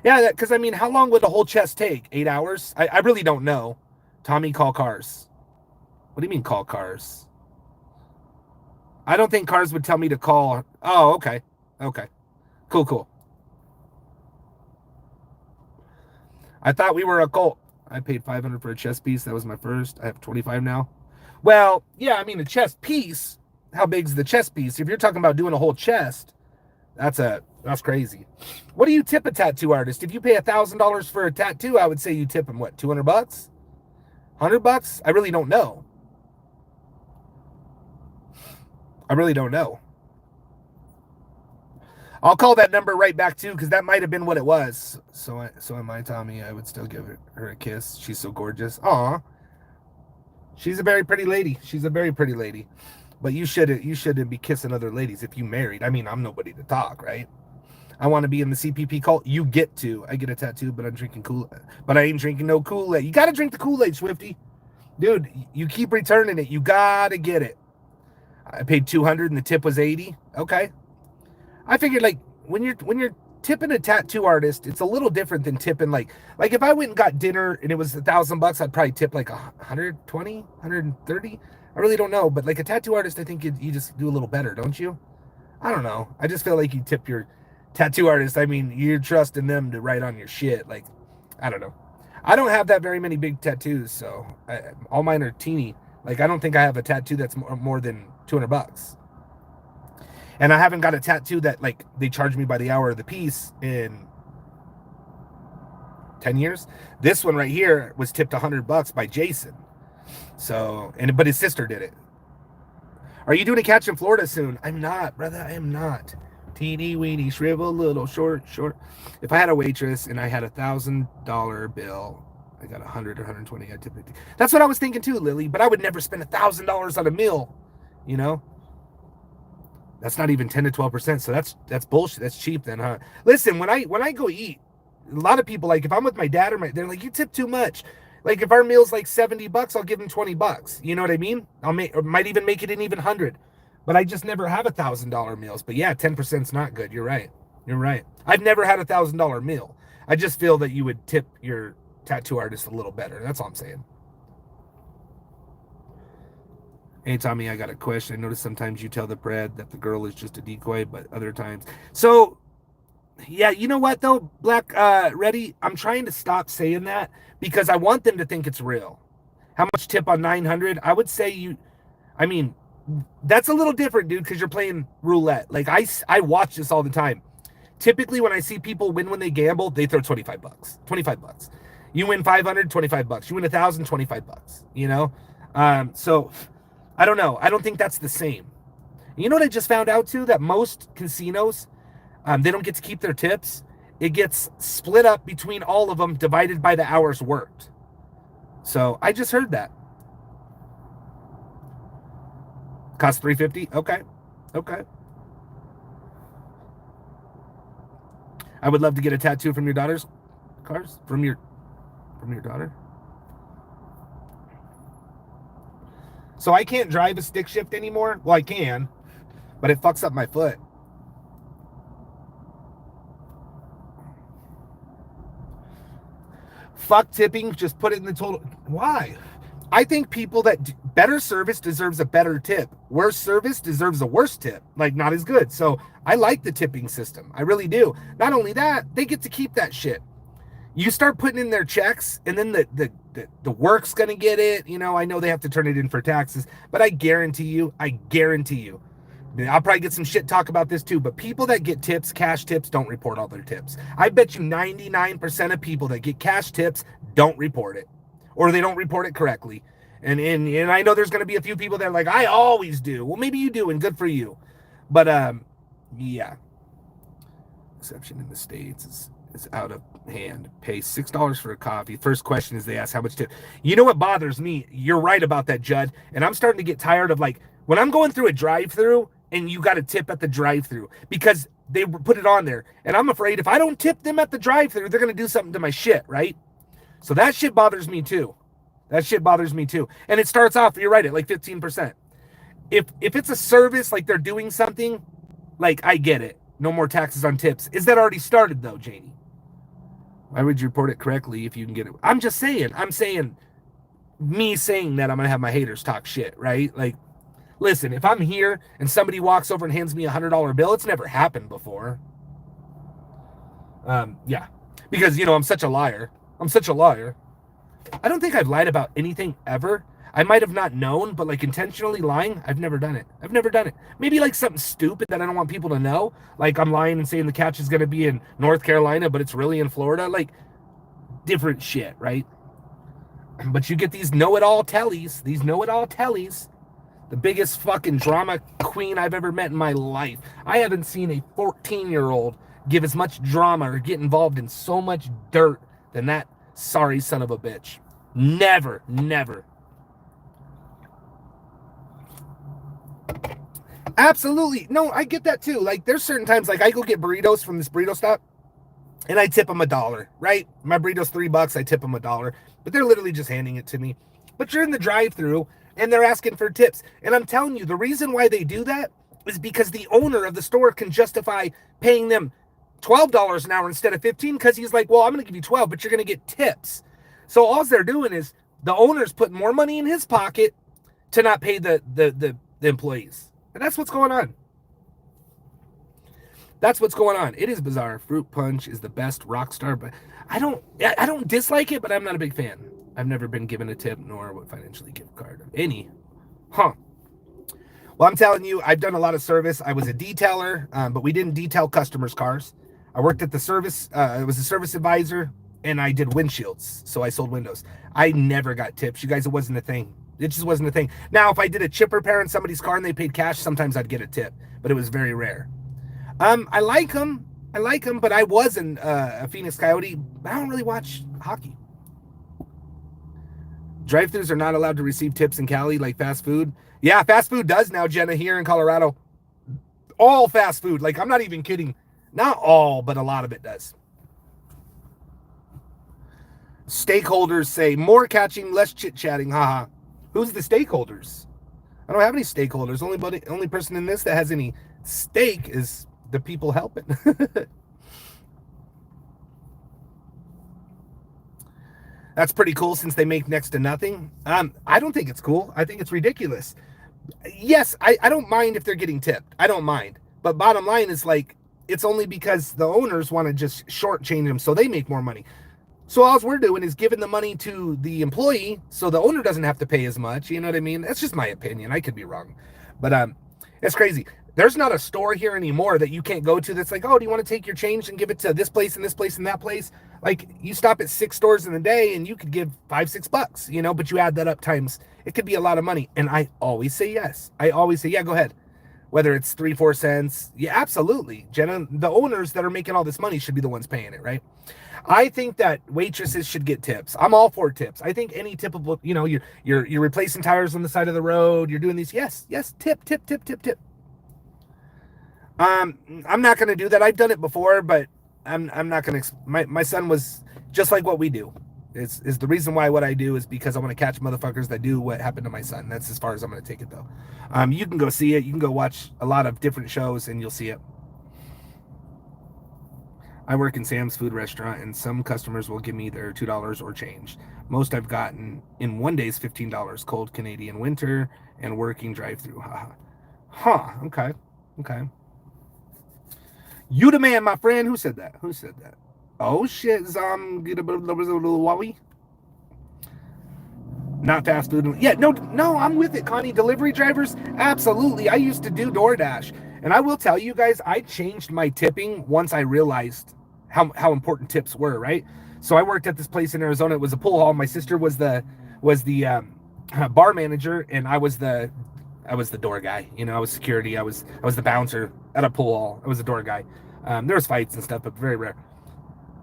Yeah, because I mean, how long would the whole chest take? 8 hours? I really don't know. Tommy, call cars. What do you mean call cars? I don't think cars would tell me to call. Oh, okay. Okay. Cool. I thought we were a cult. I paid $500 for a chest piece. That was my first. I have 25 now. Well, yeah, I mean, a chest piece. How big's the chest piece? If you're talking about doing a whole chest, that's crazy. What do you tip a tattoo artist? If you pay $1,000 for a tattoo, I would say you tip him what, $200? $100? I really don't know. I'll call that number right back too, because that might have been what it was. So am I, Tommy. I would still give her a kiss. She's so gorgeous. Aw. She's a very pretty lady. But you shouldn't be kissing other ladies if you married. I mean, I'm nobody to talk, right? I want to be in the CPP cult. You get to. I get a tattoo, but I'm drinking Kool-Aid. But I ain't drinking no Kool-Aid. You got to drink the Kool-Aid, Swifty. Dude, you keep returning it. You got to get it. I paid $200 and the tip was $80. Okay. I figured, like, when you're tipping a tattoo artist, it's a little different than tipping like if I went and got dinner and it was $1,000, I'd probably tip like 120, 130. I really don't know, but like a tattoo artist, I think you just do a little better, don't you? I don't know. I just feel like you tip your tattoo artist. I mean, you're trusting them to write on your shit. Like, I don't know. I don't have that very many big tattoos, so all mine are teeny. Like, I don't think I have a tattoo that's more than $200. And I haven't got a tattoo that, like, they charge me by the hour of the piece in 10 years. This one right here was tipped $100 by Jason. So, but his sister did it. Are you doing a catch in Florida soon? I'm not, brother. I am not. Teeny weeny, shrivel, little, short. If I had a waitress and I had $1,000 bill, I got 100 or 120. I tip it. That's what I was thinking too, Lily. But I would never spend $1,000 on a meal. You know, that's not even 10 to 12%. So that's bullshit. That's cheap then, huh? Listen, when I go eat, a lot of people, like, if I'm with my dad they're like, you tip too much. Like, if our meal's like $70, I'll give him $20. You know what I mean? Might even make it an even 100. But I just never have $1,000 meals. But yeah, 10%'s not good. You're right. I've never had $1,000 meal. I just feel that you would tip your tattoo artist a little better. That's all I'm saying. Hey, Tommy, I got a question. I notice sometimes you tell the bread that the girl is just a decoy, but other times. So, yeah, you know what, though, Black Ready? I'm trying to stop saying that because I want them to think it's real. How much tip on 900? I would say that's a little different, dude, because you're playing roulette. Like, I watch this all the time. Typically, when I see people win when they gamble, they throw $25. $25. You win 500, $25. You win 1,000, $25. You know? So, I don't know. I don't think that's the same. You know what I just found out, too? That most casinos, they don't get to keep their tips. It gets split up between all of them, divided by the hours worked. So, I just heard that. Cost $350. Okay. I would love to get a tattoo from your daughters. cars from your daughter? So I can't drive a stick shift anymore? Well, I can, but it fucks up my foot. Fuck tipping, just put it in the total. Why? I think people that better service deserves a better tip. Worse service deserves a worse tip. Like, not as good. So I like the tipping system. I really do. Not only that, they get to keep that shit. You start putting in their checks, and then the work's gonna get it. You know, I know they have to turn it in for taxes, but I guarantee you, I'll probably get some shit talk about this too, but people that get tips, cash tips, don't report all their tips. I bet you 99% of people that get cash tips don't report it, or they don't report it correctly. And I know there's going to be a few people that are like, I always do. Well, maybe you do, and good for you. But yeah. Exception in the States is out of hand. Pay $6 for a coffee. First question is they ask how much tip. You know what bothers me? You're right about that, Judd. And I'm starting to get tired of, like, when I'm going through a drive-through and you got a tip at the drive-through, because they put it on there. And I'm afraid if I don't tip them at the drive-through, they're going to do something to my shit, right? So that shit bothers me too. And it starts off, you're right, at like 15%. If it's a service, like they're doing something, like, I get it. No more taxes on tips. Is that already started though, Janie? Why would you report it correctly if you can get it? I'm saying me saying that, I'm going to have my haters talk shit, right? Like, listen, if I'm here and somebody walks over and hands me $100 bill, it's never happened before. Yeah, because, you know, I'm such a liar. I don't think I've lied about anything ever. I might have not known, but like intentionally lying, I've never done it. Maybe like something stupid that I don't want people to know. Like I'm lying and saying the catch is going to be in North Carolina, but it's really in Florida. Like different shit, right? But you get these know-it-all tellies, the biggest fucking drama queen I've ever met in my life. I haven't seen a 14-year-old give as much drama or get involved in so much dirt than that sorry son of a bitch. Never. Absolutely. No, I get that too. Like, there's certain times, like, I go get burritos from this burrito stop, and I tip them $1, right? My burrito's $3, I tip them $1, but they're literally just handing it to me. But you're in the drive-thru, and they're asking for tips. And I'm telling you, the reason why they do that is because the owner of the store can justify paying them $12 an hour instead of $15, because he's like, well, I'm going to give you $12, but you're going to get tips. So all they're doing is the owner's putting more money in his pocket to not pay the employees. And that's what's going on. It is bizarre. Fruit punch is the best Rockstar, but I don't dislike it, but I'm not a big fan. I've never been given a tip, nor would financially gift card of any. Well, I'm telling you, I've done a lot of service. I was a detailer, but we didn't detail customers' cars. I worked at the service. I was a service advisor, and I did windshields, so I sold windows. I never got tips. You guys, it wasn't a thing. It just wasn't a thing. Now, if I did a chip repair in somebody's car and they paid cash, sometimes I'd get a tip, but it was very rare. I like them, but I wasn't a Phoenix Coyote. I don't really watch hockey. Drive-thrus are not allowed to receive tips in Cali like fast food. Yeah, fast food does now, Jenna, here in Colorado. All fast food. Like, I'm not even kidding. Not all, but a lot of it does. Stakeholders say more catching, less chit-chatting. Haha. Who's the stakeholders? I don't have any stakeholders. Only person in this that has any stake is the people helping. That's pretty cool since they make next to nothing. I don't think it's cool. I think it's ridiculous. Yes, I don't mind if they're getting tipped. I don't mind. But bottom line is, like, it's only because the owners want to just shortchange them so they make more money. So all we're doing is giving the money to the employee so the owner doesn't have to pay as much. You know what I mean? That's just my opinion. I could be wrong. But it's crazy. There's not a store here anymore that you can't go to that's like, oh, do you want to take your change and give it to this place and this place and that place? Like, you stop at 6 stores in a day and you could give $5-6, you know, but you add that up times, it could be a lot of money. And I always say yes. I always say, yeah, go ahead. Whether it's 3-4 cents. Yeah, absolutely. Jenna, the owners that are making all this money should be the ones paying it, right? I think that waitresses should get tips. I'm all for tips. I think any typical, you know, you're replacing tires on the side of the road. You're doing these. Yes, tip. I'm not going to do that. I've done it before, but I'm not gonna. My son was just like what we do. Is the reason why what I do is because I want to catch motherfuckers that do what happened to my son. That's as far as I'm gonna take it though. You can go see it. You can go watch a lot of different shows and you'll see it. I work in Sam's food restaurant, and some customers will give me their $2 or change. Most I've gotten in one day is $15. Cold Canadian winter and working drive-through. Haha. Huh. Okay. Okay. You the man, my friend. Who said that? Who said that? Oh shit, get a little wowie. Not fast food. Yeah, no, I'm with it, Connie. Delivery drivers, absolutely. I used to do DoorDash, and I will tell you guys, I changed my tipping once I realized how important tips were. Right. So I worked at this place in Arizona. It was a pool hall. My sister was the bar manager, and I was the door guy. You know, I was security. I was the bouncer at a pool hall. I was the door guy. There was fights and stuff, but very rare.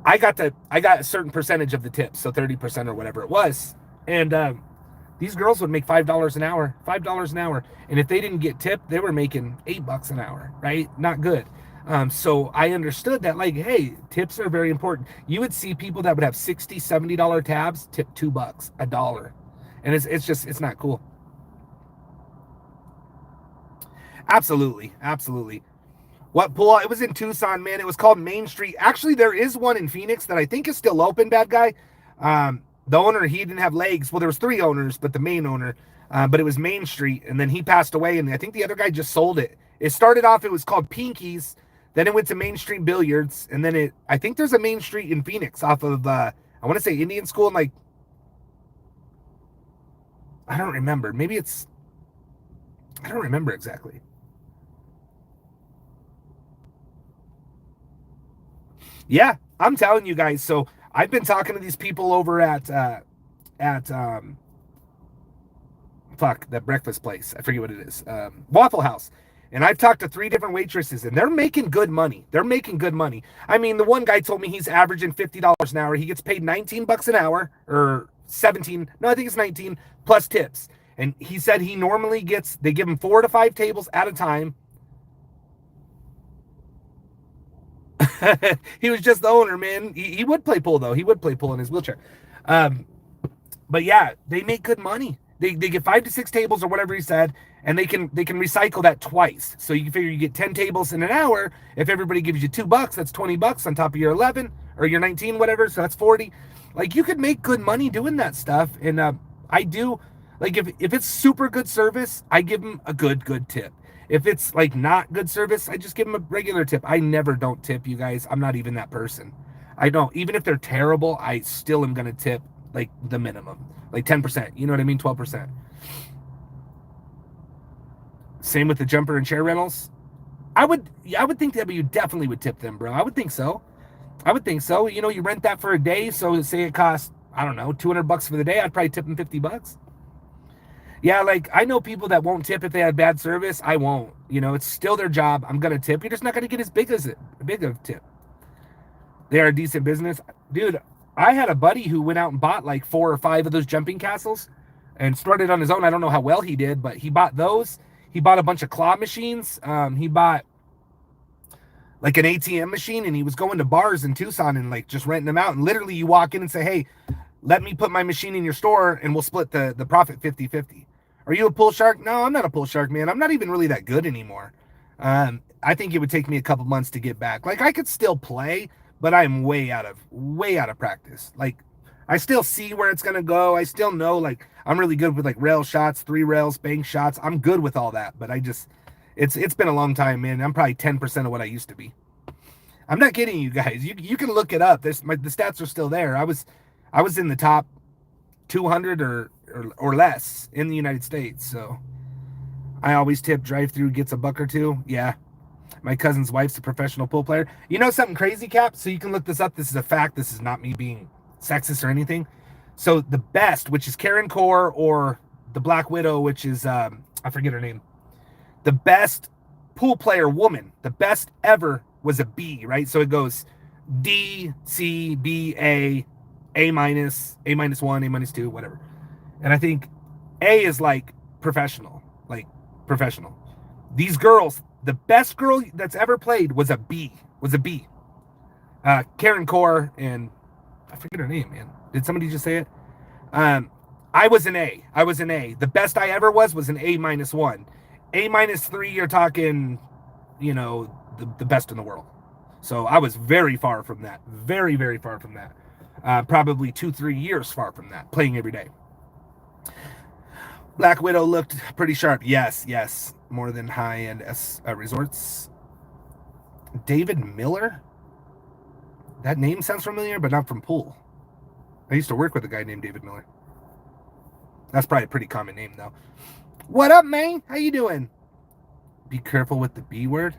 I got a certain percentage of the tips, so 30% or whatever it was, and these girls would make $5 an hour, and if they didn't get tipped, they were making $8 an hour, right? Not good. So I understood that, like, hey, tips are very important. You would see people that would have $60, $70 tabs tip $2, $1, and it's not cool. Absolutely. What pool? It was in Tucson, man. It was called Main Street. Actually, there is one in Phoenix that I think is still open, bad guy. The owner, he didn't have legs. Well, there was 3 owners, but the main owner, but it was Main Street, and then he passed away, and I think the other guy just sold it. It started off, it was called Pinky's, then it went to Main Street Billiards, and then I think there's a Main Street in Phoenix off of, I want to say Indian School, and like, I don't remember. I don't remember exactly. Yeah, I'm telling you guys. So I've been talking to these people over at fuck, that breakfast place. I forget what it is. Waffle House. And I've talked to 3 different waitresses, and they're making good money. I mean, the one guy told me he's averaging $50 an hour. He gets paid $19 an hour, or 17. No, I think it's 19 plus tips. And he said he normally they give him 4 to 5 tables at a time. He was just the owner, man. He would play pool though. He would play pool in his wheelchair. But yeah, they make good money. They get 5 to 6 tables or whatever he said, and they can recycle that twice. So you can figure you get 10 tables in an hour. If everybody gives you $2, that's $20 on top of your 11 or your 19, whatever. So that's 40. Like, you could make good money doing that stuff. And I do, like, if it's super good service, I give them a good tip. If it's like not good service, I just give them a regular tip. I never don't tip, you guys. I'm not even that person. I don't. Even if they're terrible, I still am going to tip like the minimum, like 10%. You know what I mean? 12%. Same with the jumper and chair rentals. I would think that you definitely would tip them, bro. I would think so. You know, you rent that for a day. So say it costs, I don't know, $200 for the day. I'd probably tip them $50. Yeah, like, I know people that won't tip if they had bad service. I won't. You know, it's still their job. I'm going to tip. You're just not going to get as big of tip. They are a decent business. Dude, I had a buddy who went out and bought like 4 or 5 of those jumping castles and started on his own. I don't know how well he did, but he bought those. He bought a bunch of claw machines. He bought like an ATM machine, and he was going to bars in Tucson and like just renting them out. And literally you walk in and say, hey, let me put my machine in your store and we'll split the profit 50-50. Are you a pool shark? No, I'm not a pool shark, man. I'm not even really that good anymore. I think it would take me a couple months to get back. Like, I could still play, but I'm way out of practice. Like, I still see where it's gonna go. I still know, like, I'm really good with like rail shots, 3 rails, bank shots. I'm good with all that, but it's been a long time, man. I'm probably 10% of what I used to be. I'm not kidding you guys. You can look it up. The stats are still there. I was in the top 200 or less in the United States. So I always tip. Drive-through gets $1 or $2. Yeah. My cousin's wife's a professional pool player. You know something crazy, Cap? So you can look this up. This is a fact. This is not me being sexist or anything. So the best, which is Karen Core, or the Black Widow, which is, I forget her name. The best pool player woman, the best ever, was a B, right? So it goes D, C, B, A minus, A minus 1, A minus 2, whatever. And I think A is like professional. These girls, the best girl that's ever played was a B. Karen Core, and I forget her name, man. Did somebody just say it? Um, I was an A. I was an A. The best I ever was an A minus one. A minus three, you're talking, the best in the world. So I was very far from that. Very, very far from that. Probably 2-3 years far from that, playing every day. Black Widow looked pretty sharp. Yes, yes. More than high-end resorts. David Miller? That name sounds familiar, but not from pool. I used to work with a guy named David Miller. That's probably a pretty common name, though. What up, man? How you doing? Be careful with the B word.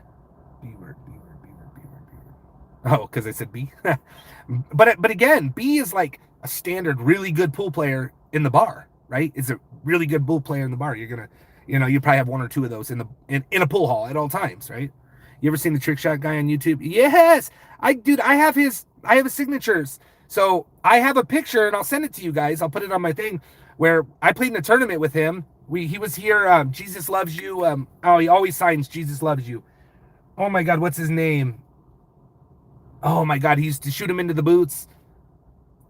B word, B word, B word, B word, B word. Oh, because I said B? But again, B is like a standard really good pool player in the bar, right? It's a really good pool player in the bar. You're going to, you probably have one or two of those in a pool hall at all times, right? You ever seen the trick shot guy on YouTube? Yes. I have his signatures. So I have a picture and I'll send it to you guys. I'll put it on my thing where I played in a tournament with him. He was here. Jesus Loves You. He always signs Jesus Loves You. Oh my God. What's his name? Oh my God. He used to shoot him into the boots.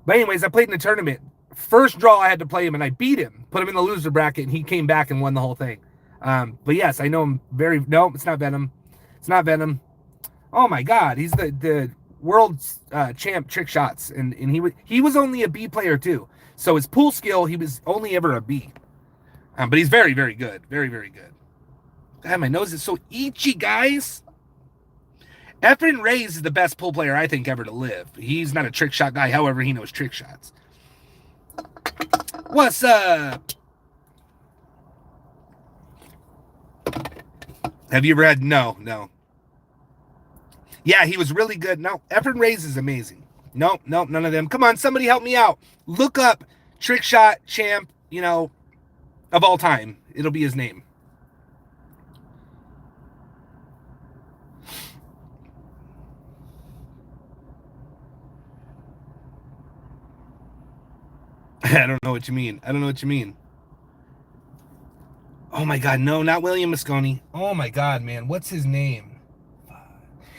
But anyways, I played in a tournament. First draw I had to play him and I beat him, put him in the loser bracket, and he came back and won the whole thing. But yes, I know him no, it's not Venom. It's not Venom. Oh my God, he's the world champ trick shots, and he was only a B player too. So his pool skill, he was only ever a B. But he's very, very good. Very, very good. God, my nose is so itchy, guys. Efren Reyes is the best pool player I think ever to live. He's not a trick shot guy, however, he knows trick shots. What's up? Have you ever had? No. Yeah, he was really good. No, Efren Reyes is amazing. Nope, none of them. Come on, somebody help me out. Look up trick shot champ, of all time. It'll be his name. I don't know what you mean. Oh my God, no, not William Mosconi. Oh my God, man, what's his name?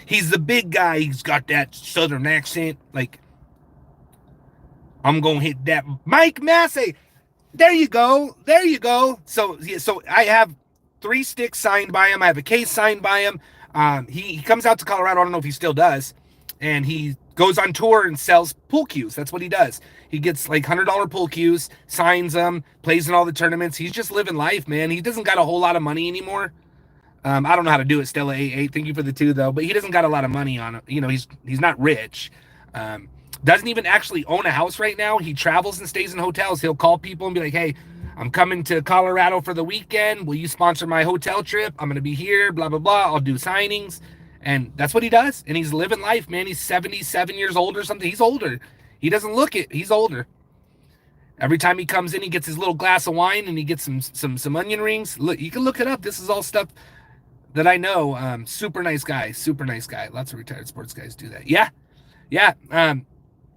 He's the big guy. He's got that southern accent. Like, I'm going to hit that. Mike Massey. There you go. So I have 3 sticks signed by him. I have a case signed by him. He comes out to Colorado. I don't know if he still does. And he goes on tour and sells pool cues. That's what he does. He gets like $100 pool cues, signs them, plays in all the tournaments. He's just living life, man. He doesn't got a whole lot of money anymore. I don't know how to do it, Stella 88. Thank you for the 2, though. But he doesn't got a lot of money on it. He's not rich. Doesn't even actually own a house right now. He travels and stays in hotels. He'll call people and be like, hey, I'm coming to Colorado for the weekend. Will you sponsor my hotel trip? I'm going to be here, blah, blah, blah. I'll do signings. And that's what he does. And he's living life, man. He's 77 years old or something. He's older. He doesn't look it. He's older. Every time he comes in, he gets his little glass of wine and he gets some onion rings. Look, you can look it up. This is all stuff that I know. Super nice guy. Lots of retired sports guys do that. Yeah.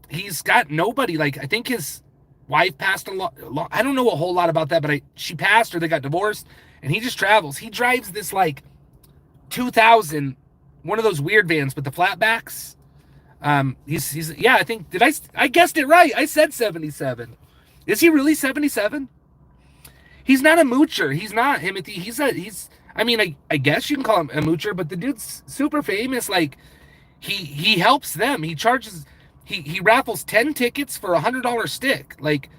He's got nobody. Like, I think his wife passed a lot. I don't know a whole lot about that, but she passed or they got divorced, and he just travels. He drives this like 2000, one of those weird vans with the flatbacks. I think, I guessed it right. I said 77. Is he really 77? He's not a moocher. He's not, Timothy. I guess you can call him a moocher, but the dude's super famous. Like, he helps them. He charges, he raffles 10 tickets for $100 stick. Like,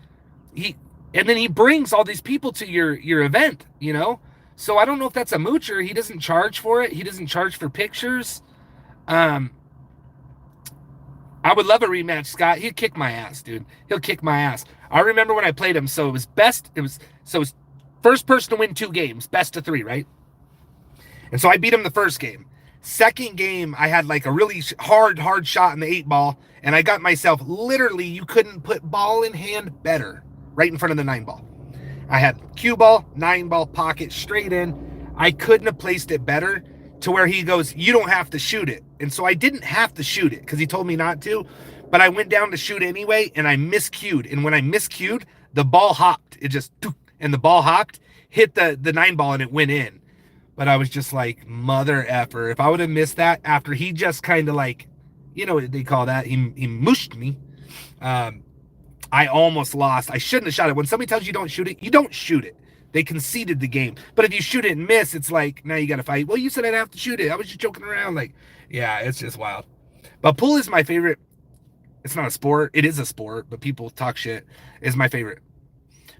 and then he brings all these people to your event, So I don't know if that's a moocher. He doesn't charge for it. He doesn't charge for pictures. I would love a rematch, Scott. He'd kick my ass, dude. He'll kick my ass. I remember when I played him, so it was first person to win 2 games, best of 3, right? And so I beat him the first game. Second game, I had like a really hard shot in the 8 ball, and I got myself, literally, you couldn't put ball in hand better, right in front of the 9 ball. I had cue ball, 9 ball, pocket, straight in. I couldn't have placed it better, to where he goes, you don't have to shoot it. And so I didn't have to shoot it because he told me not to, but I went down to shoot anyway, and I miscued. And when I miscued, the ball hopped. And the ball hopped, hit the 9 ball, and it went in. But I was just like, mother effer. If I would have missed that after he just kind of like, You know what they call that? He mushed me. I almost lost. I shouldn't have shot it. When somebody tells you don't shoot it, you don't shoot it. They conceded the game. But if you shoot it and miss, it's like, now you got to fight. Well, you said I'd have to shoot it. I was just joking around. Like, yeah, it's just wild. But pool is my favorite. It's not a sport. It is a sport, but people talk shit. Is my favorite.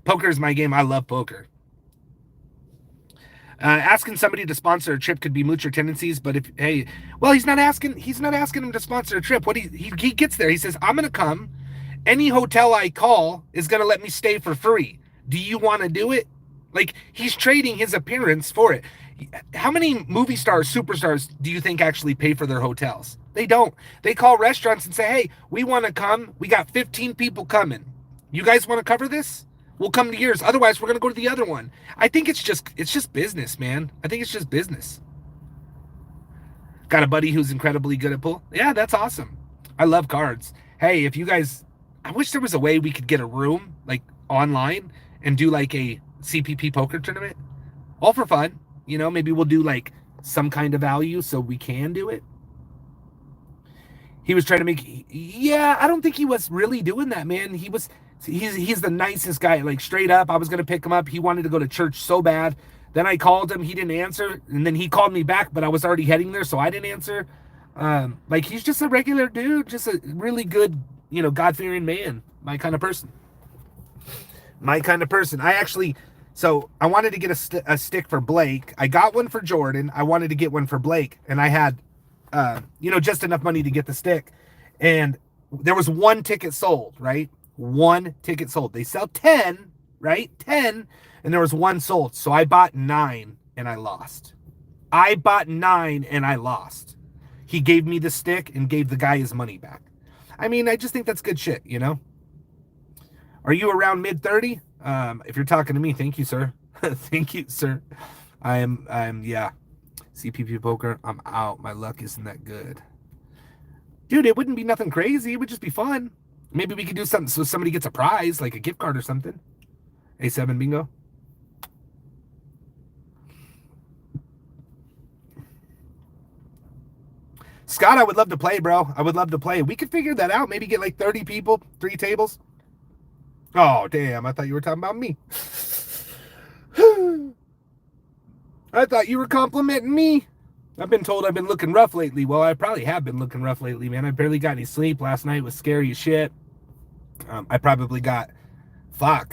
Poker is my game. I love poker. Asking somebody to sponsor a trip could be moocher tendencies, but if he's not asking him to sponsor a trip. What he gets there, he says, I'm gonna come. Any hotel I call is gonna let me stay for free. Do you want to do it? Like, he's trading his appearance for it. How many movie stars, superstars do you think actually pay for their hotels? They don't. They call restaurants and say, hey, we want to come. We got 15 people coming. You guys want to cover this? We'll come to yours. Otherwise, we're going to go to the other one. I think it's just business, man. I think it's just business. Got a buddy who's incredibly good at pool. Yeah, that's awesome. I love cards. Hey, if you guys, I wish there was a way we could get a room, like, online and do, like, a CPP poker tournament. All for fun. You know, maybe we'll do, like, some kind of value so we can do it. He was trying to make, yeah, I don't think he was really doing that, man. He's the nicest guy, like, straight up. I was going to pick him up. He wanted to go to church so bad. Then I called him. He didn't answer. And then he called me back, but I was already heading there, so I didn't answer. Like, he's just a regular dude, just a really good, you know, God-fearing man. My kind of person. So I wanted to get a stick for Blake. I got one for Jordan. I wanted to get one for Blake. And I had, just enough money to get the stick. And there was one ticket sold, right? One ticket sold. They sell 10, right? 10. And there was one sold. So I bought 9 and I lost. He gave me the stick and gave the guy his money back. I mean, I just think that's good shit, you know? Are you around mid-30? If you're talking to me, thank you, sir. Thank you, sir. Yeah. CPP poker, I'm out. My luck isn't that good. Dude, it wouldn't be nothing crazy. It would just be fun. Maybe we could do something so somebody gets a prize, like a gift card or something. A7 bingo. Scott, I would love to play, bro. I would love to play. We could figure that out. Maybe get like 30 people, 3 tables. Oh, damn. I thought you were talking about me. I thought you were complimenting me. I've been told I've been looking rough lately. Well, I probably have been looking rough lately, man. I barely got any sleep. Last night was scary as shit. I probably got, 5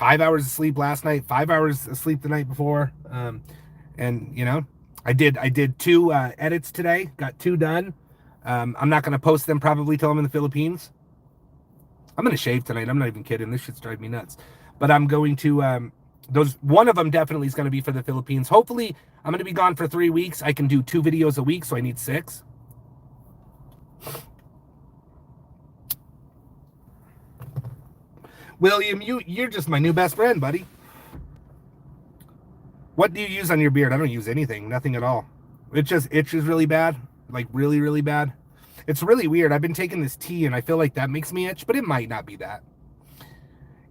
hours of sleep last night, 5 hours of sleep the night before. And, you know, I did 2 edits today. Got 2 done. I'm not going to post them probably till I'm in the Philippines. I'm going to shave tonight. I'm not even kidding. This shit's driving me nuts. But I'm going to, one of them definitely is going to be for the Philippines. Hopefully, I'm going to be gone for 3 weeks. I can do 2 videos a week, so I need 6. William, you're just my new best friend, buddy. What do you use on your beard? I don't use anything. Nothing at all. It just itches really bad. Like, really, really bad. It's really weird. I've been taking this tea, and I feel like that makes me itch, but it might not be that.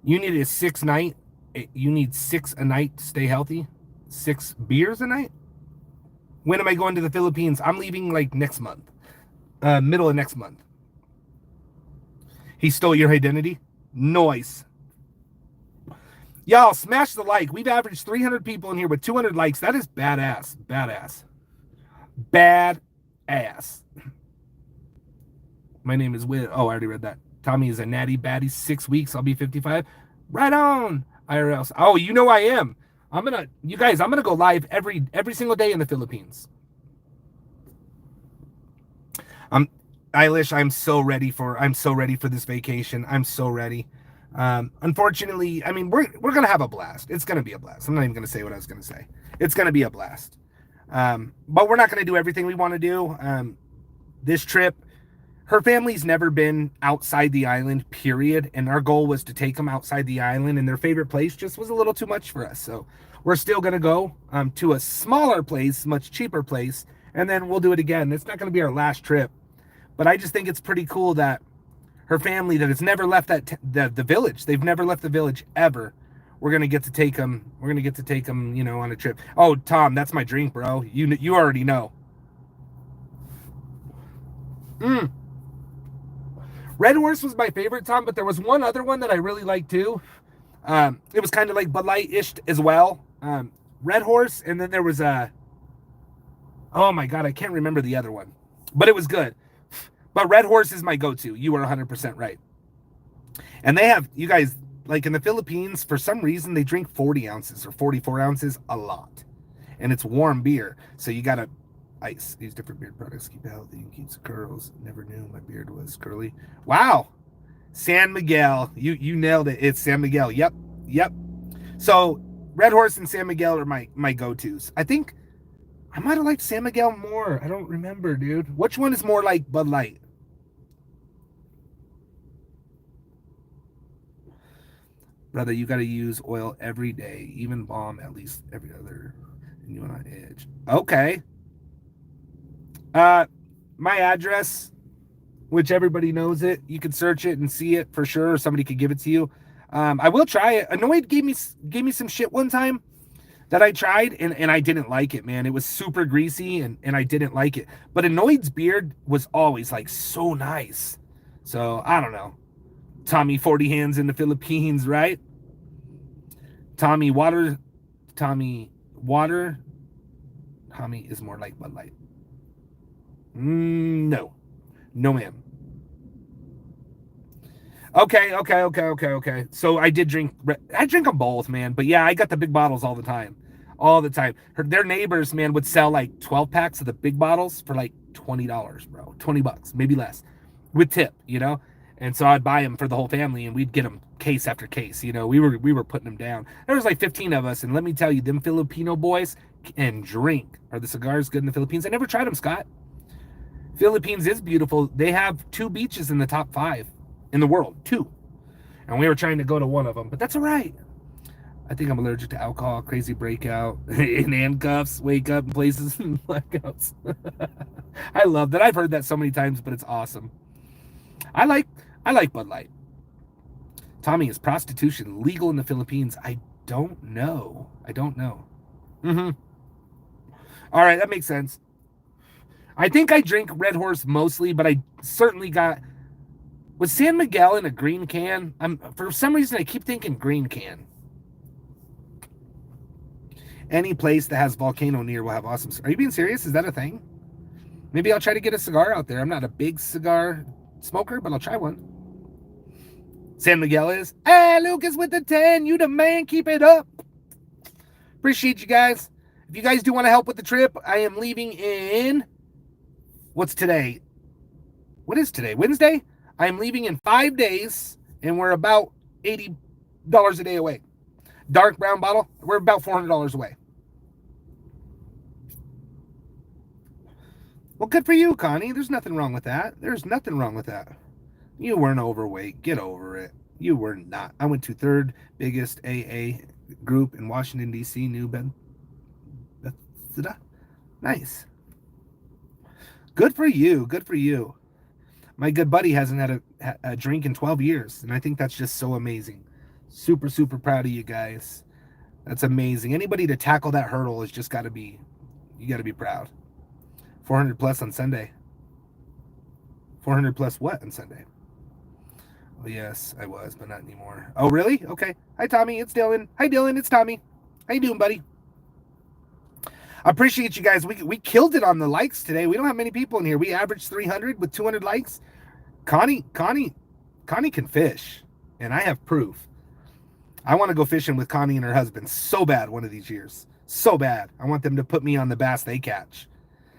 You need a 6 night. You need 6 a night to stay healthy. 6 beers a night? When am I going to the Philippines? I'm leaving, like, next month. Middle of next month. He stole your identity? Noise. Y'all, smash the like. We've averaged 300 people in here with 200 likes. That is badass. Badass. Badass. My name is Will. Oh, I already read that. Tommy is a natty baddie. 6 weeks. I'll be 55. Right on. IRL. Oh, you know I am. I'm gonna go live every single day in the Philippines. Eilish, I'm so ready for this vacation. I'm so ready. Unfortunately, I mean, we're gonna have a blast. It's gonna be a blast. I'm not even gonna say what I was gonna say. It's gonna be a blast. But we're not gonna do everything we want to do. This trip, her family's never been outside the island, period. And our goal was to take them outside the island, and their favorite place just was a little too much for us. So we're still going to go to a smaller place, much cheaper place, and then we'll do it again. It's not going to be our last trip. But I just think it's pretty cool that her family that has never left the village, they've never left the village ever. We're going to get to take them, you know, on a trip. Oh, Tom, that's my drink, bro. You already know. Red Horse was my favorite, Tom, but there was one other one that I really liked too. It was kind of like Bud Light-ish as well. Red Horse, and then there was oh my God, I can't remember the other one, but it was good. But Red Horse is my go-to. You are 100% right. And they have, you guys, like in the Philippines, for some reason, they drink 40 ounces or 44 ounces a lot. And it's warm beer. So you got to ice. These different beard products keep it healthy and keeps the curls. Never knew my beard was curly. Wow. San Miguel. You nailed it. It's San Miguel. Yep. So Red Horse and San Miguel are my go-tos. I think I might have liked San Miguel more. I don't remember, dude. Which one is more like Bud Light? Brother, you got to use oil every day, even balm at least every other. And you want to edge. Okay. My address, which everybody knows it. You can search it and see it for sure, or somebody could give it to you. I will try it. Annoyed gave me some shit one time that I tried, and I didn't like it, man. It was super greasy, and I didn't like it. But Annoyed's beard was always like so nice. So I don't know. Tommy 40 hands in the Philippines, right? Tommy water Tommy is more like Bud Light. No, ma'am. Okay. So I drink them both, man. But yeah, I got the big bottles all the time. Their neighbors, man, would sell like 12 packs of the big bottles for like $20, bro. $20, maybe less, with tip, you know. And so I'd buy them for the whole family, and we'd get them case after case. You know, we were putting them down. There was like 15 of us, and let me tell you, them Filipino boys can drink. Are the cigars good in the Philippines? I never tried them, Scott. Philippines is beautiful. They have 2 beaches in the top 5 in the world, 2. And we were trying to go to one of them, but that's all right. I think I'm allergic to alcohol. Crazy breakout in handcuffs. Wake up in places and blackouts. I love that. I've heard that so many times, but it's awesome. I like Bud Light. Tommy, is prostitution legal in the Philippines? I don't know. Mm-hmm. All right, that makes sense. I think I drink Red Horse mostly, but I certainly got... Was San Miguel in a green can? For some reason, I keep thinking green can. Any place that has volcano near will have awesome... Are you being serious? Is that a thing? Maybe I'll try to get a cigar out there. I'm not a big cigar smoker, but I'll try one. San Miguel is. Hey, Lucas with the 10. You the man. Keep it up. Appreciate you guys. If you guys do want to help with the trip, I am leaving in... What's today? What is today? Wednesday? I'm leaving in 5 days, and we're about $80 a day away. Dark brown bottle, we're about $400 away. Well, good for you, Connie. There's nothing wrong with that. You weren't overweight. Get over it. You were not. I went to 3rd biggest AA group in Washington, D.C., New Bethesda. Nice. Good for you. My good buddy hasn't had a drink in 12 years, and I think that's just so amazing. Super, super proud of you guys. That's amazing. Anybody to tackle that hurdle has just got to be, you got to be proud. 400 plus on Sunday. 400 plus what on Sunday? Oh, yes, I was, but not anymore. Oh, really? Okay. Hi, Tommy. It's Dylan. Hi, Dylan. It's Tommy. How you doing, buddy? I appreciate you guys. We killed it on the likes today. We don't have many people in here. We averaged 300 with 200 likes. Connie can fish, and I have proof. I want to go fishing with Connie and her husband so bad one of these years. So bad. I want them to put me on the bass they catch.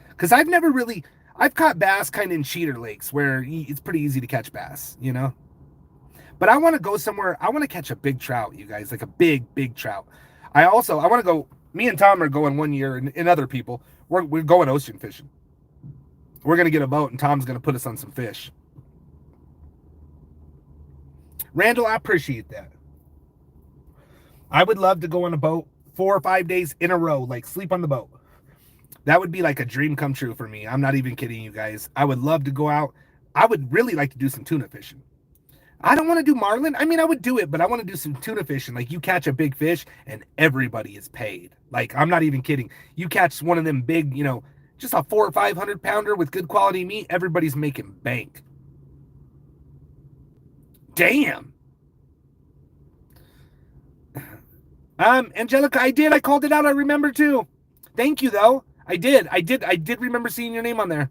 Because I've caught bass kind of in cheater lakes where it's pretty easy to catch bass, you know? But I want to go somewhere. I want to catch a big trout, you guys, like a big, big trout. I want to go. Me and Tom are going one year, and other people, we're going ocean fishing. We're going to get a boat, and Tom's going to put us on some fish. Randall, I appreciate that. I would love to go on a boat 4 or 5 days in a row, like sleep on the boat. That would be like a dream come true for me. I'm not even kidding you guys. I would love to go out. I would really like to do some tuna fishing. I don't want to do marlin. I mean, I would do it, but I want to do some tuna fishing. Like, you catch a big fish and everybody is paid. Like, I'm not even kidding. You catch one of them big, just a 400 or 500 pounder with good quality meat, everybody's making bank. Damn. Angelica, I did. I called it out. I remember too. Thank you, though. I did remember seeing your name on there.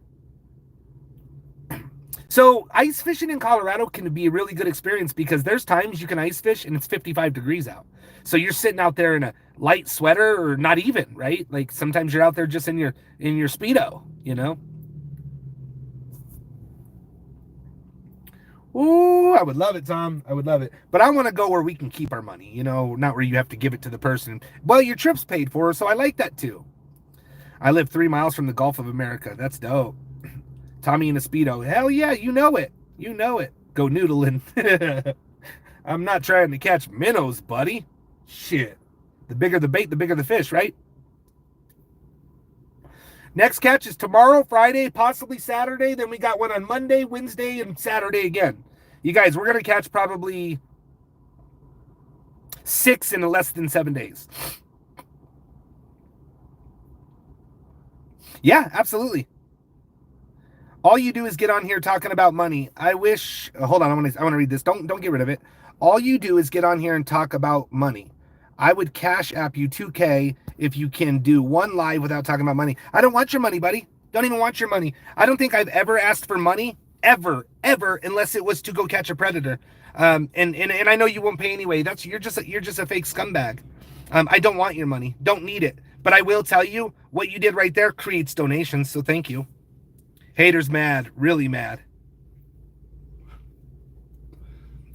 So ice fishing in Colorado can be a really good experience because there's times you can ice fish and it's 55 degrees out. So you're sitting out there in a light sweater or not even, right? Like sometimes you're out there just in your Speedo, you know? Ooh, I would love it, Tom. I would love it. But I want to go where we can keep our money, you know, not where you have to give it to the person. Well, your trip's paid for, so I like that too. I live 3 miles from the Gulf of America. That's dope. Tommy in a Speedo. Hell yeah, you know it. You know it. Go noodling. I'm not trying to catch minnows, buddy. Shit. The bigger the bait, the bigger the fish, right? Next catch is tomorrow, Friday, possibly Saturday. Then we got one on Monday, Wednesday, and Saturday again. You guys, we're going to catch probably 6 in less than 7 days. Yeah, absolutely. All you do is get on here talking about money. I wish. Hold on, I want to read this. Don't get rid of it. All you do is get on here and talk about money. I would cash app you $2K if you can do one live without talking about money. I don't want your money, buddy. Don't even want your money. I don't think I've ever asked for money, ever, unless it was to go catch a predator. And I know you won't pay anyway. You're just a fake scumbag. I don't want your money. Don't need it. But I will tell you what you did right there creates donations. So thank you. Haters mad, really mad.